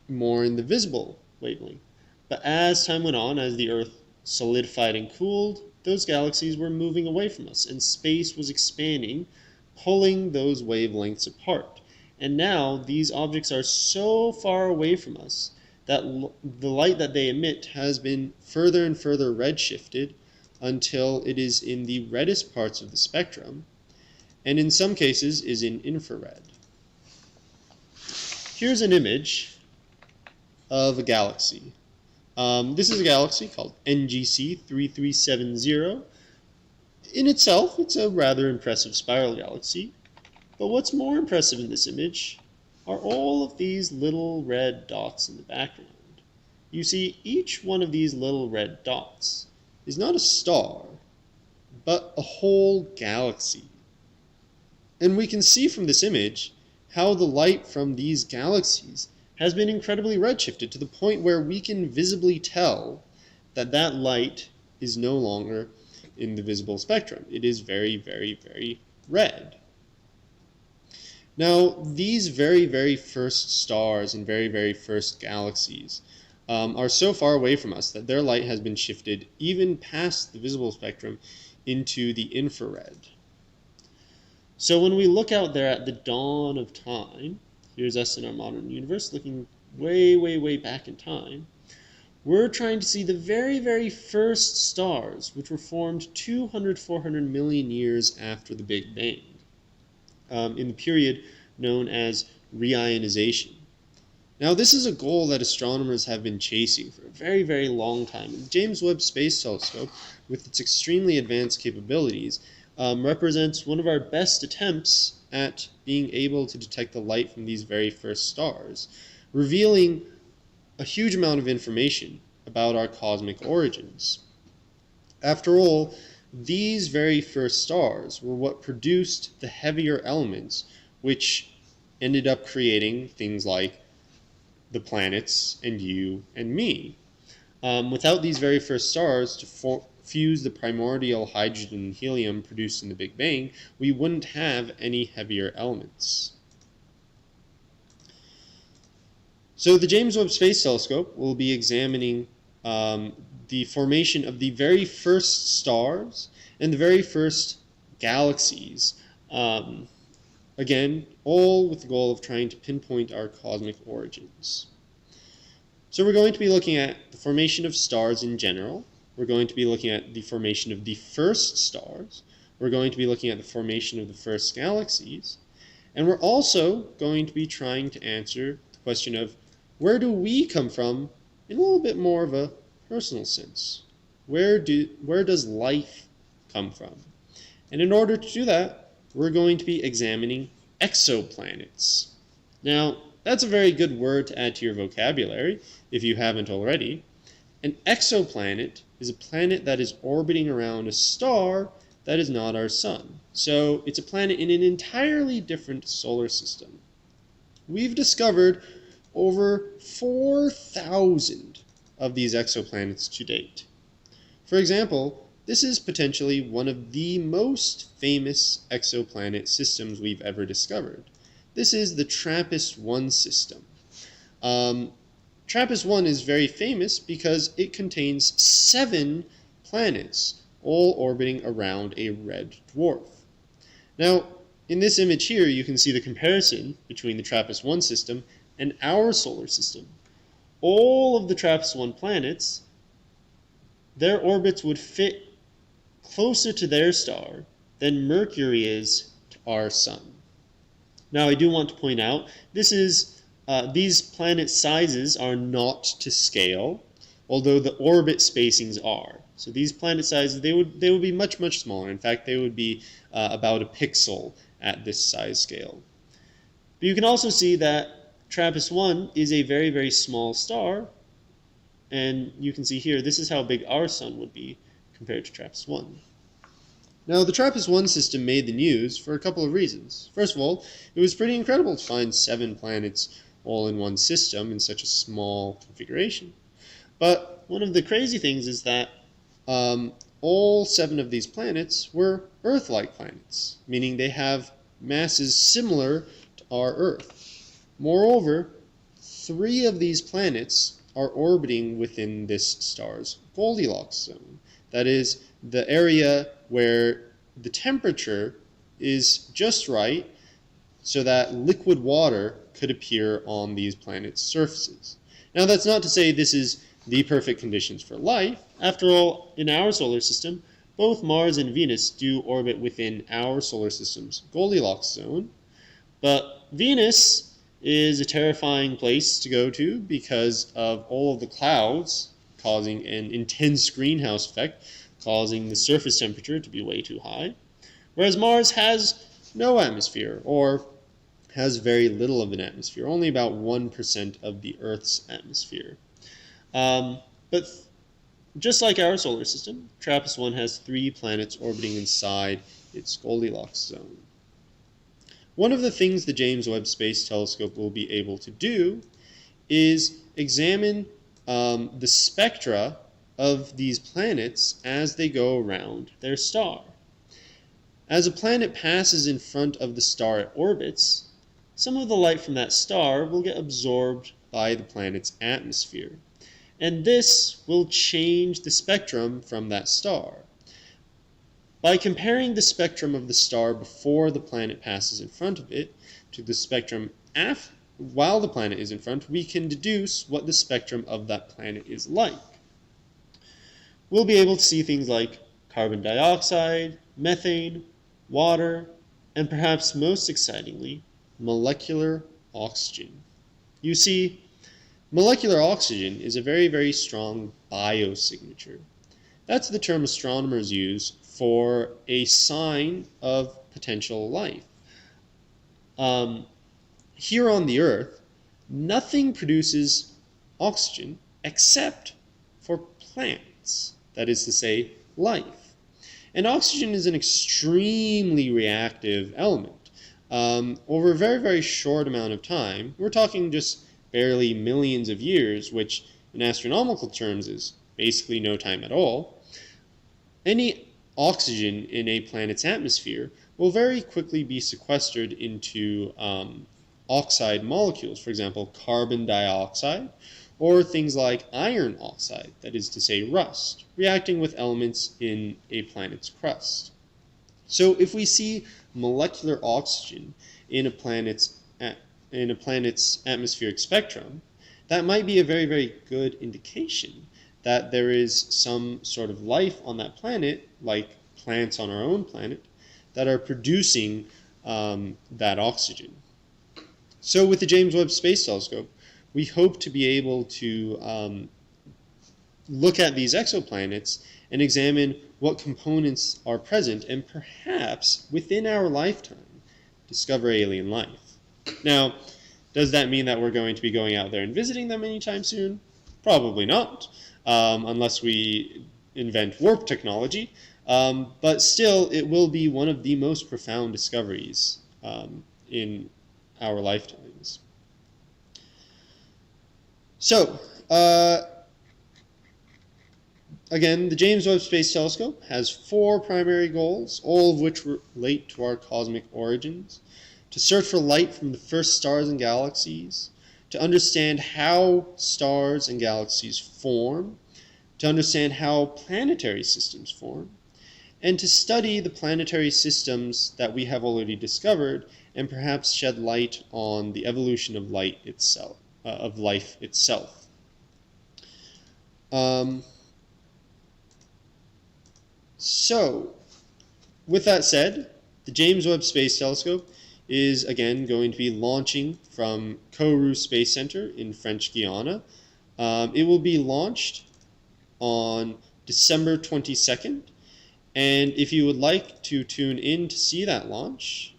more in the visible wavelength. But as time went on, as the Earth solidified and cooled, those galaxies were moving away from us, and space was expanding, pulling those wavelengths apart. And now these objects are so far away from us that the light that they emit has been further and further redshifted until it is in the reddest parts of the spectrum, and in some cases is in infrared. Here's an image of a galaxy. This is a galaxy called NGC 3370. In itself, it's a rather impressive spiral galaxy, but what's more impressive in this image are all of these little red dots in the background. You see, each one of these little red dots is not a star, but a whole galaxy. And we can see from this image how the light from these galaxies has been incredibly redshifted to the point where we can visibly tell that that light is no longer in the visible spectrum. It is very, very, very red. Now, these very, very first stars and very, very first galaxies are so far away from us that their light has been shifted even past the visible spectrum into the infrared. So when we look out there at the dawn of time, here's us in our modern universe looking way, way, way back in time, we're trying to see the very, very first stars, which were formed 200, 400 million years after the Big Bang, in the period known as reionization. Now, this is a goal that astronomers have been chasing for a very, very long time. And the James Webb Space Telescope, with its extremely advanced capabilities, represents one of our best attempts at being able to detect the light from these very first stars, revealing a huge amount of information about our cosmic origins. After all, these very first stars were what produced the heavier elements, which ended up creating things like the planets and you and me. Without these very first stars to fuse the primordial hydrogen and helium produced in the Big Bang, we wouldn't have any heavier elements. So the James Webb Space Telescope will be examining the formation of the very first stars and the very first galaxies. Again, all with the goal of trying to pinpoint our cosmic origins. So we're going to be looking at the formation of stars in general. We're going to be looking at the formation of the first stars. We're going to be looking at the formation of the first galaxies. And we're also going to be trying to answer the question of where do we come from in a little bit more of a personal sense? Where does life come from? And in order to do that, we're going to be examining exoplanets. Now, that's a very good word to add to your vocabulary, if you haven't already. An exoplanet is a planet that is orbiting around a star that is not our sun. So it's a planet in an entirely different solar system. We've discovered over 4,000 of these exoplanets to date. For example, this is potentially one of the most famous exoplanet systems we've ever discovered. This is the TRAPPIST-1 system. TRAPPIST-1 is very famous because it contains 7 planets, all orbiting around a red dwarf. Now, in this image here, you can see the comparison between the TRAPPIST-1 system and our solar system. All of the TRAPPIST-1 planets, their orbits would fit closer to their star than Mercury is to our sun. Now, I do want to point out, these planet sizes are not to scale, although the orbit spacings are. So these planet sizes, they would be much, much smaller. In fact, they would be about a pixel at this size scale. But you can also see that TRAPPIST-1 is a very, very small star, and you can see here, this is how big our sun would be compared to TRAPPIST-1. Now, the TRAPPIST-1 system made the news for a couple of reasons. First of all, it was pretty incredible to find 7 planets all in one system in such a small configuration. But one of the crazy things is that all 7 of these planets were Earth-like planets, meaning they have masses similar to our Earth. Moreover, 3 of these planets are orbiting within this star's Goldilocks zone. That is, the area where the temperature is just right so that liquid water could appear on these planets' surfaces. Now, that's not to say this is the perfect conditions for life. After all, in our solar system, both Mars and Venus do orbit within our solar system's Goldilocks zone. But Venus is a terrifying place to go to because of all of the clouds causing an intense greenhouse effect, causing the surface temperature to be way too high. Whereas Mars has no atmosphere, or has very little of an atmosphere, only about 1% of the Earth's atmosphere. But just like our solar system, TRAPPIST-1 has 3 planets orbiting inside its Goldilocks zone. One of the things the James Webb Space Telescope will be able to do is examine the spectra of these planets as they go around their star. As a planet passes in front of the star it orbits, some of the light from that star will get absorbed by the planet's atmosphere, and this will change the spectrum from that star. By comparing the spectrum of the star before the planet passes in front of it to the spectrum while the planet is in front, we can deduce what the spectrum of that planet is like. We'll be able to see things like carbon dioxide, methane, water, and perhaps most excitingly, molecular oxygen. You see, molecular oxygen is a very, very strong biosignature. That's the term astronomers use for a sign of potential life. Here on the Earth, nothing produces oxygen except for plants, that is to say, life. And oxygen is an extremely reactive element. Over a very, very short amount of time, we're talking just barely millions of years, which in astronomical terms is basically no time at all, any oxygen in a planet's atmosphere will very quickly be sequestered into oxide molecules, for example, carbon dioxide, or things like iron oxide, that is to say rust, reacting with elements in a planet's crust. So if we see molecular oxygen in a planet's atmospheric spectrum, that might be a very, very good indication that there is some sort of life on that planet, like plants on our own planet, that are producing that oxygen. So with the James Webb Space Telescope, we hope to be able to look at these exoplanets and examine what components are present, and perhaps within our lifetime discover alien life. Now, does that mean that we're going to be going out there and visiting them anytime soon? Probably not, unless we invent warp technology. But still, it will be one of the most profound discoveries in our lifetimes. So, again, the James Webb Space Telescope has 4 primary goals, all of which relate to our cosmic origins: to search for light from the first stars and galaxies, to understand how stars and galaxies form, to understand how planetary systems form, and to study the planetary systems that we have already discovered and perhaps shed light on the evolution of life itself. So, with that said, the James Webb Space Telescope is again going to be launching from Kourou Space Center in French Guiana. It will be launched on December 22nd, and if you would like to tune in to see that launch,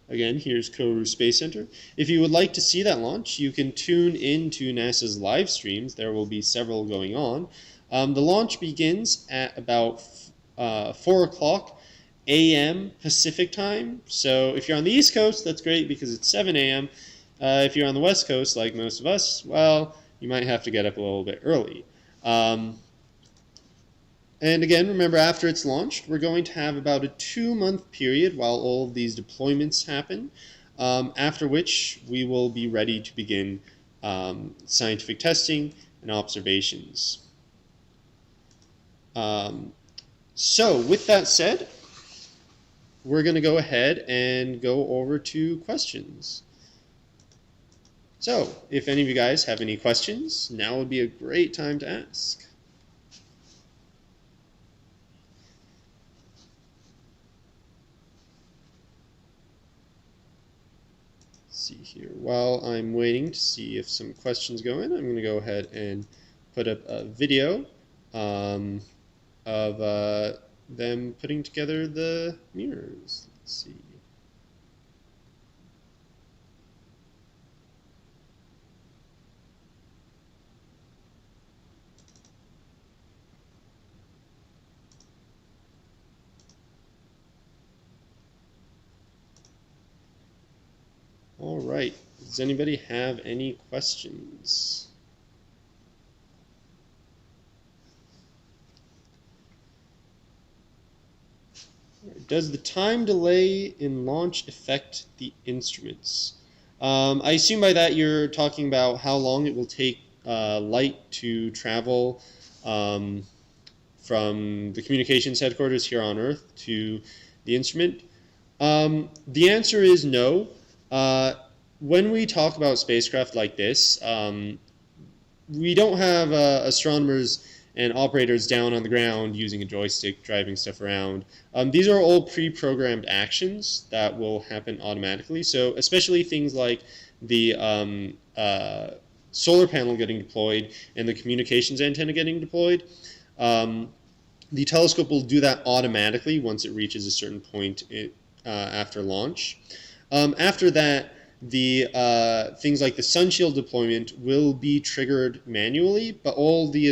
again, here's Kourou Space Center. If you would like to see that launch, you can tune in to NASA's live streams. There will be several going on. The launch begins at about 4 o'clock a.m. Pacific time. So if you're on the East Coast, that's great because it's 7 a.m. If you're on the West Coast, like most of us, well, you might have to get up a little bit early. And again, remember, after it's launched, we're going to have about a 2-month period while all of these deployments happen, after which we will be ready to begin scientific testing, and observations. So with that said, we're going to go ahead and go over to questions. So if any of you guys have any questions, now would be a great time to ask. See here, while I'm waiting to see if some questions go in, I'm going to go ahead and put up a video of them putting together the mirrors. Let's see. All right, does anybody have any questions? Does the time delay in launch affect the instruments? I assume by that you're talking about how long it will take light to travel from the communications headquarters here on Earth to the instrument. The answer is no. When we talk about spacecraft like this, we don't have astronomers and operators down on the ground using a joystick driving stuff around. These are all pre-programmed actions that will happen automatically. So especially things like the solar panel getting deployed and the communications antenna getting deployed, the telescope will do that automatically once it reaches a certain point after launch. After that, the things like the sun shield deployment will be triggered manually, but all the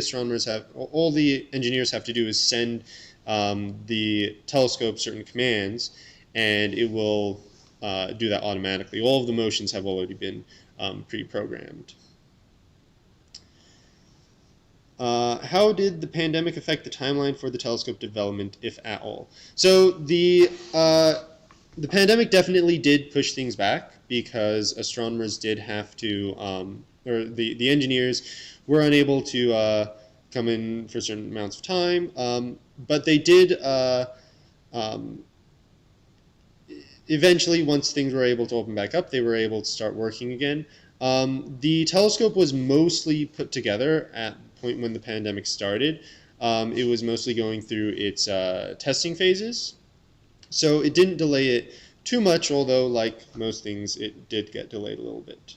engineers have to do is send the telescope certain commands, and it will do that automatically. All of the motions have already been pre-programmed. How did the pandemic affect the timeline for the telescope development, if at all? So the pandemic definitely did push things back because astronomers did have to, or the engineers were unable to come in for certain amounts of time, but they did eventually, once things were able to open back up, they were able to start working again. The telescope was mostly put together at the point when the pandemic started. It was mostly going through its testing phases. So it didn't delay it too much, although like most things, it did get delayed a little bit.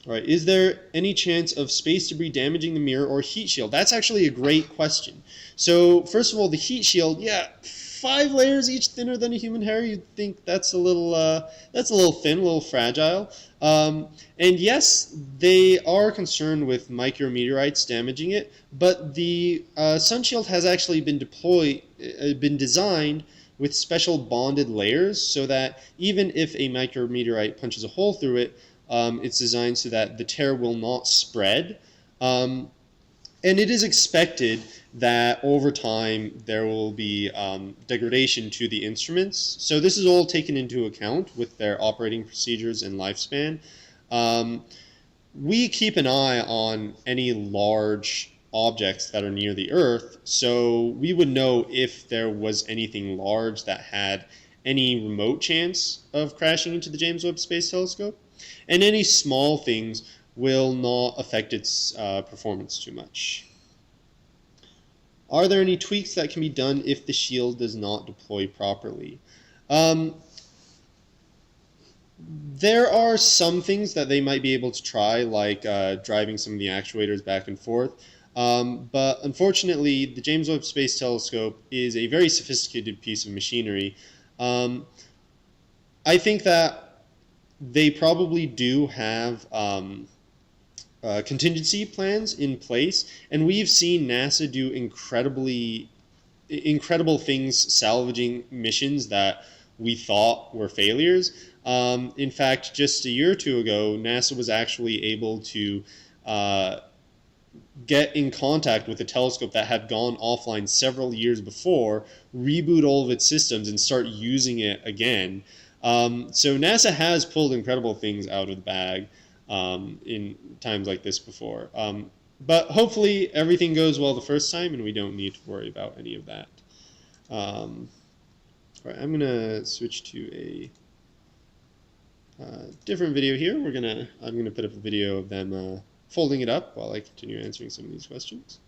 All right, is there any chance of space debris damaging the mirror or heat shield? That's actually a great question. So first of all, the heat shield, yeah, 5 layers each thinner than a human hair. You'd think that's a little thin, a little fragile. And yes, they are concerned with micrometeorites damaging it, but the sun shield has actually been designed with special bonded layers so that even if a micrometeorite punches a hole through it, it's designed so that the tear will not spread. And it is expected that over time there will be degradation to the instruments. So this is all taken into account with their operating procedures and lifespan. We keep an eye on any large objects that are near the Earth, so we would know if there was anything large that had any remote chance of crashing into the James Webb Space Telescope. And any small things will not affect its performance too much. Are there any tweaks that can be done if the shield does not deploy properly? There are some things that they might be able to try, like driving some of the actuators back and forth. But unfortunately, the James Webb Space Telescope is a very sophisticated piece of machinery. I think that they probably do have contingency plans in place, and we've seen NASA do incredible things salvaging missions that we thought were failures. In fact, just a year or two ago, NASA was actually able to get in contact with a telescope that had gone offline several years before, reboot all of its systems, and start using it again. So NASA has pulled incredible things out of the bag in times like this before. But hopefully everything goes well the first time and we don't need to worry about any of that. All right, I'm gonna switch to a different video here. I'm gonna put up a video of them folding it up while I continue answering some of these questions.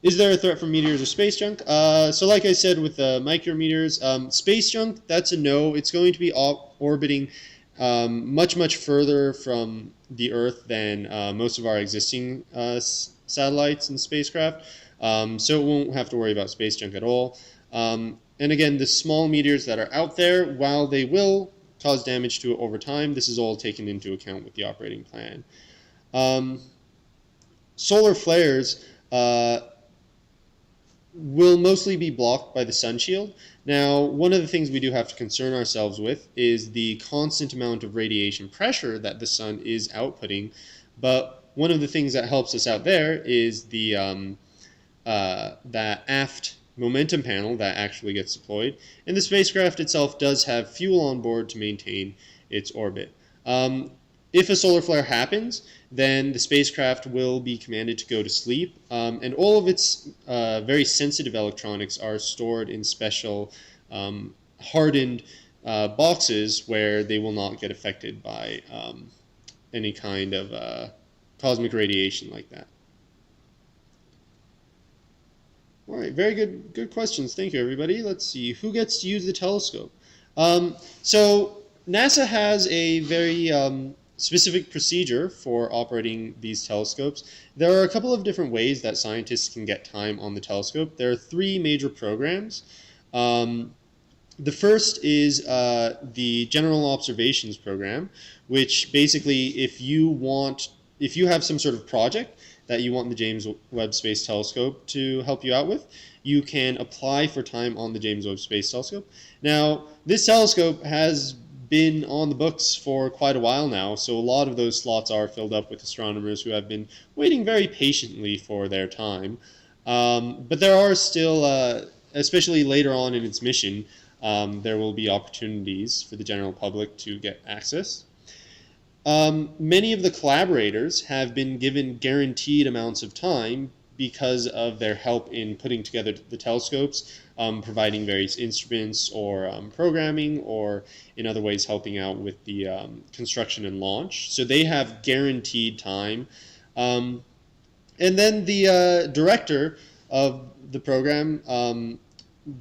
Is there a threat from meteors or space junk? So like I said with micrometeors, space junk, that's a no. It's going to be orbiting much, much further from the Earth than most of our existing satellites and spacecraft. So it won't have to worry about space junk at all. And again, the small meteors that are out there, while they will cause damage to it over time, this is all taken into account with the operating plan. Solar flares will mostly be blocked by the sun shield. Now, one of the things we do have to concern ourselves with is the constant amount of radiation pressure that the sun is outputting. But one of the things that helps us out there is the that aft momentum panel that actually gets deployed. And the spacecraft itself does have fuel on board to maintain its orbit. If a solar flare happens, then the spacecraft will be commanded to go to sleep, and all of its very sensitive electronics are stored in special hardened boxes where they will not get affected by any kind of cosmic radiation like that. All right, very good questions. Thank you, everybody. Let's see, who gets to use the telescope? So NASA has a very specific procedure for operating these telescopes. There are a couple of different ways that scientists can get time on the telescope. There are three major programs. The first is the General Observations Program, which basically if you have some sort of project that you want the James Webb Space Telescope to help you out with, you can apply for time on the James Webb Space Telescope. Now, this telescope has been on the books for quite a while now, so a lot of those slots are filled up with astronomers who have been waiting very patiently for their time. But there are still, especially later on in its mission, there will be opportunities for the general public to get access. Many of the collaborators have been given guaranteed amounts of time because of their help in putting together the telescopes, providing various instruments or programming, or in other ways helping out with the construction and launch. So they have guaranteed time. And then the director of the program,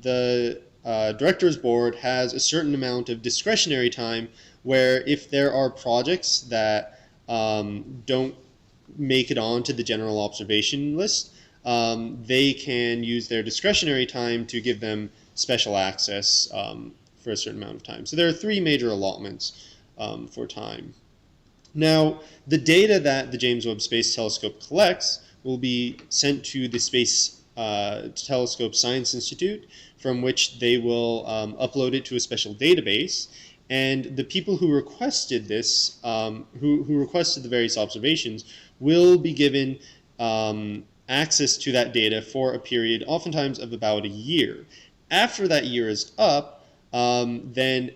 the director's board has a certain amount of discretionary time where if there are projects that don't make it onto the general observation list, they can use their discretionary time to give them special access for a certain amount of time. So there are three major allotments for time. Now, the data that the James Webb Space Telescope collects will be sent to the Space Telescope Science Institute, from which they will upload it to a special database. And the people who requested this, who requested the various observations, will be given access to that data for a period, oftentimes of about a year. After that year is up, then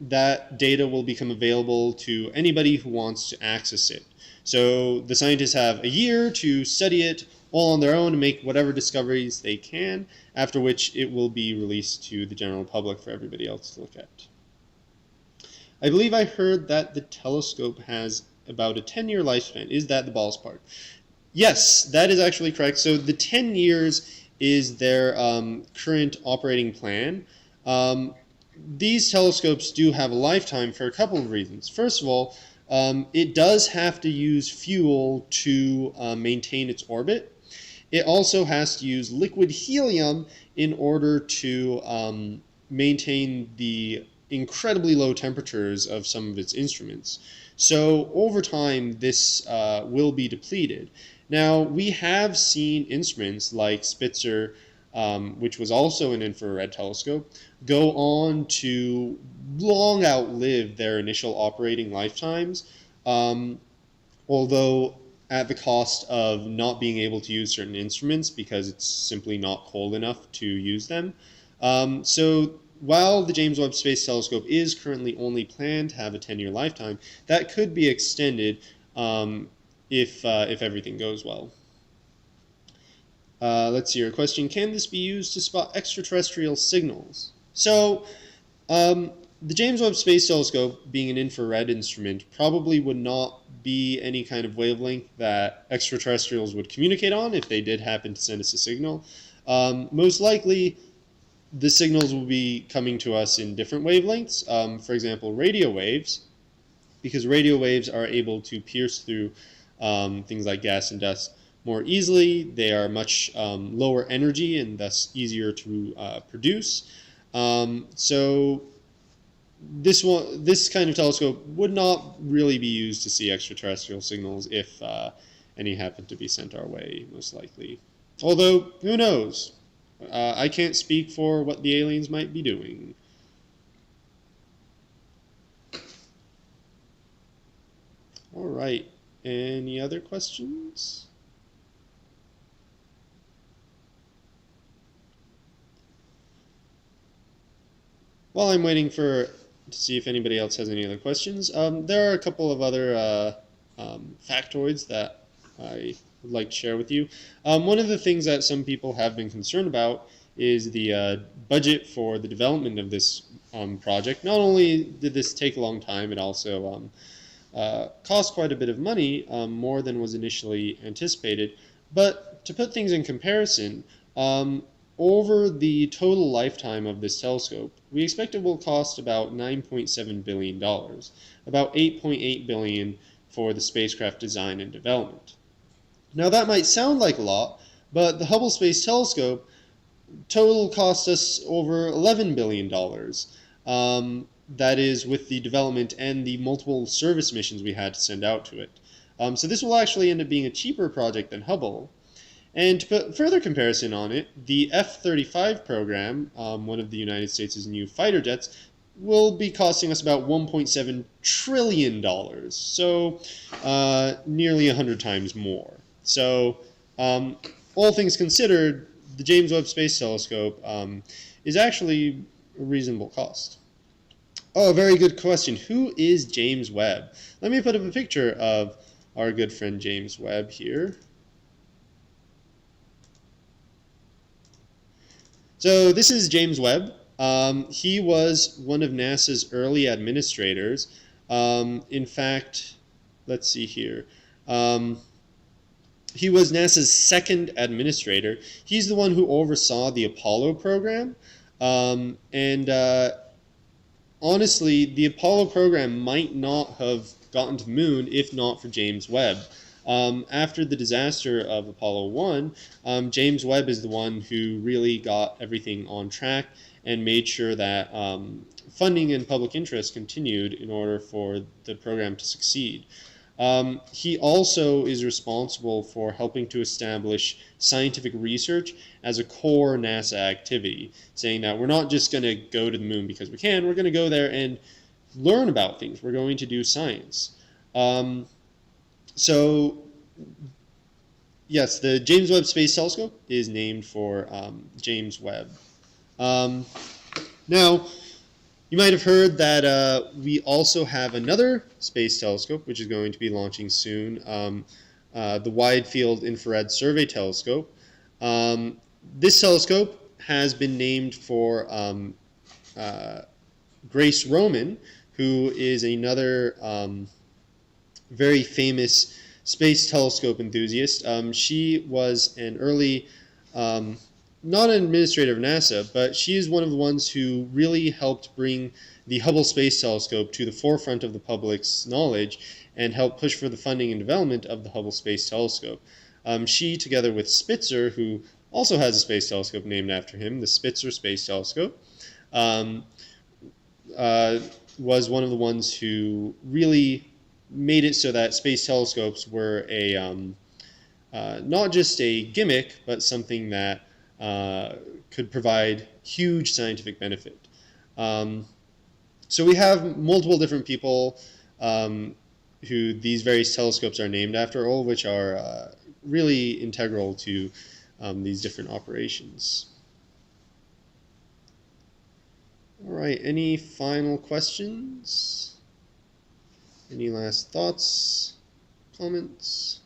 that data will become available to anybody who wants to access it. So the scientists have a year to study it all on their own and make whatever discoveries they can, after which it will be released to the general public for everybody else to look at. I believe I heard that the telescope has about a 10-year lifespan. Is that the ballpark? Yes, that is actually correct. So the 10 years is their current operating plan. These telescopes do have a lifetime for a couple of reasons. First of all, it does have to use fuel to maintain its orbit. It also has to use liquid helium in order to maintain the incredibly low temperatures of some of its instruments. So over time, this will be depleted. Now, we have seen instruments like Spitzer, which was also an infrared telescope, go on to long outlive their initial operating lifetimes, although at the cost of not being able to use certain instruments because it's simply not cold enough to use them. So while the James Webb Space Telescope is currently only planned to have a 10-year lifetime, that could be extended if everything goes well. Let's see your question. Can this be used to spot extraterrestrial signals? So, the James Webb Space Telescope, being an infrared instrument, probably would not be any kind of wavelength that extraterrestrials would communicate on if they did happen to send us a signal. Most likely, the signals will be coming to us in different wavelengths. For example, radio waves, because radio waves are able to pierce through things like gas and dust more easily. They are much lower energy and thus easier to produce. So this kind of telescope would not really be used to see extraterrestrial signals if any happen to be sent our way, most likely. Although, who knows? I can't speak for what the aliens might be doing. All right. Any other questions? While I'm waiting to see if anybody else has any other questions, there are a couple of other factoids that I would like to share with you. One of the things that some people have been concerned about is the budget for the development of this project. Not only did this take a long time, it also cost quite a bit of money, more than was initially anticipated. But to put things in comparison, over the total lifetime of this telescope, we expect it will cost about $9.7 billion, about $8.8 billion for the spacecraft design and development. Now that might sound like a lot, but the Hubble Space Telescope total cost us over $11 billion. That is with the development and the multiple service missions we had to send out to it. So this will actually end up being a cheaper project than Hubble. And to put further comparison on it, the F-35 program, one of the United States' new fighter jets, will be costing us about $1.7 trillion, so nearly 100 times more. So all things considered, the James Webb Space Telescope is actually a reasonable cost. Oh, a very good question. Who is James Webb? Let me put up a picture of our good friend James Webb here. So this is James Webb. He was one of NASA's early administrators. In fact, let's see here. He was NASA's second administrator. He's the one who oversaw the Apollo program. Honestly, the Apollo program might not have gotten to the moon if not for James Webb. After the disaster of Apollo 1, James Webb is the one who really got everything on track and made sure that funding and public interest continued in order for the program to succeed. He also is responsible for helping to establish scientific research as a core NASA activity, saying that we're not just going to go to the moon because we can, we're going to go there and learn about things. We're going to do science. So, yes, the James Webb Space Telescope is named for James Webb. Now, you might have heard that we also have another space telescope, which is going to be launching soon, the Wide Field Infrared Survey Telescope. This telescope has been named for Grace Roman, who is another very famous space telescope enthusiast. She was an early, not an administrator of NASA, but she is one of the ones who really helped bring the Hubble Space Telescope to the forefront of the public's knowledge and helped push for the funding and development of the Hubble Space Telescope. She, together with Spitzer, who also has a space telescope named after him, the Spitzer Space Telescope, was one of the ones who really made it so that space telescopes were not just a gimmick, but something that could provide huge scientific benefit. So we have multiple different people who these various telescopes are named after, all of which are really integral to these different operations. All right, any final questions? Any last thoughts, comments?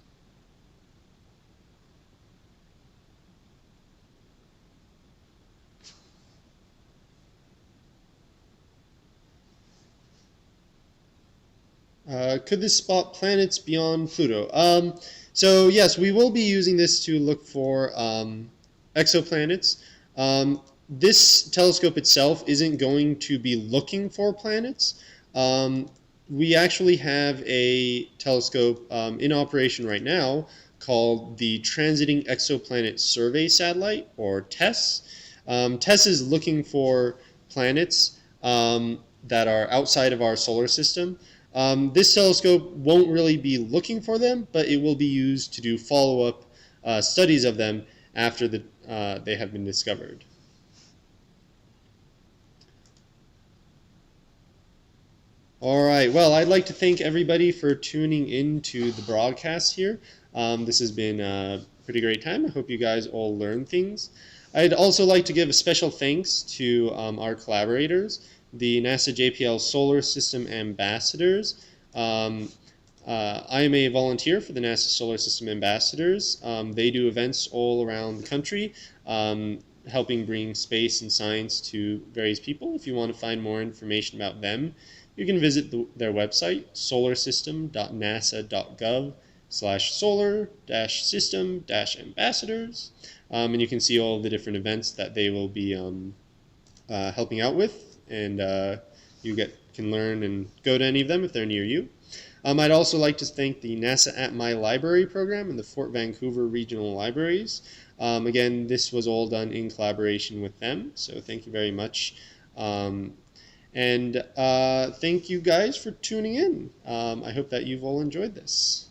Could this spot planets beyond Pluto? So yes, we will be using this to look for exoplanets. This telescope itself isn't going to be looking for planets. We actually have a telescope in operation right now called the Transiting Exoplanet Survey Satellite, or TESS. TESS is looking for planets that are outside of our solar system. This telescope won't really be looking for them, but it will be used to do follow-up studies of them after they have been discovered. All right, well, I'd like to thank everybody for tuning in to the broadcast here. This has been a pretty great time. I hope you guys all learned things. I'd also like to give a special thanks to our collaborators, the NASA JPL Solar System Ambassadors. I am a volunteer for the NASA Solar System Ambassadors. They do events all around the country, helping bring space and science to various people. If you want to find more information about them, you can visit their website, solarsystem.nasa.gov/solar-system-ambassadors, and you can see all the different events that they will be helping out with, and you can learn and go to any of them if they're near you. I'd also like to thank the NASA at My Library program and the Fort Vancouver Regional Libraries. Again, this was all done in collaboration with them, so thank you very much. And thank you guys for tuning in. I hope that you've all enjoyed this.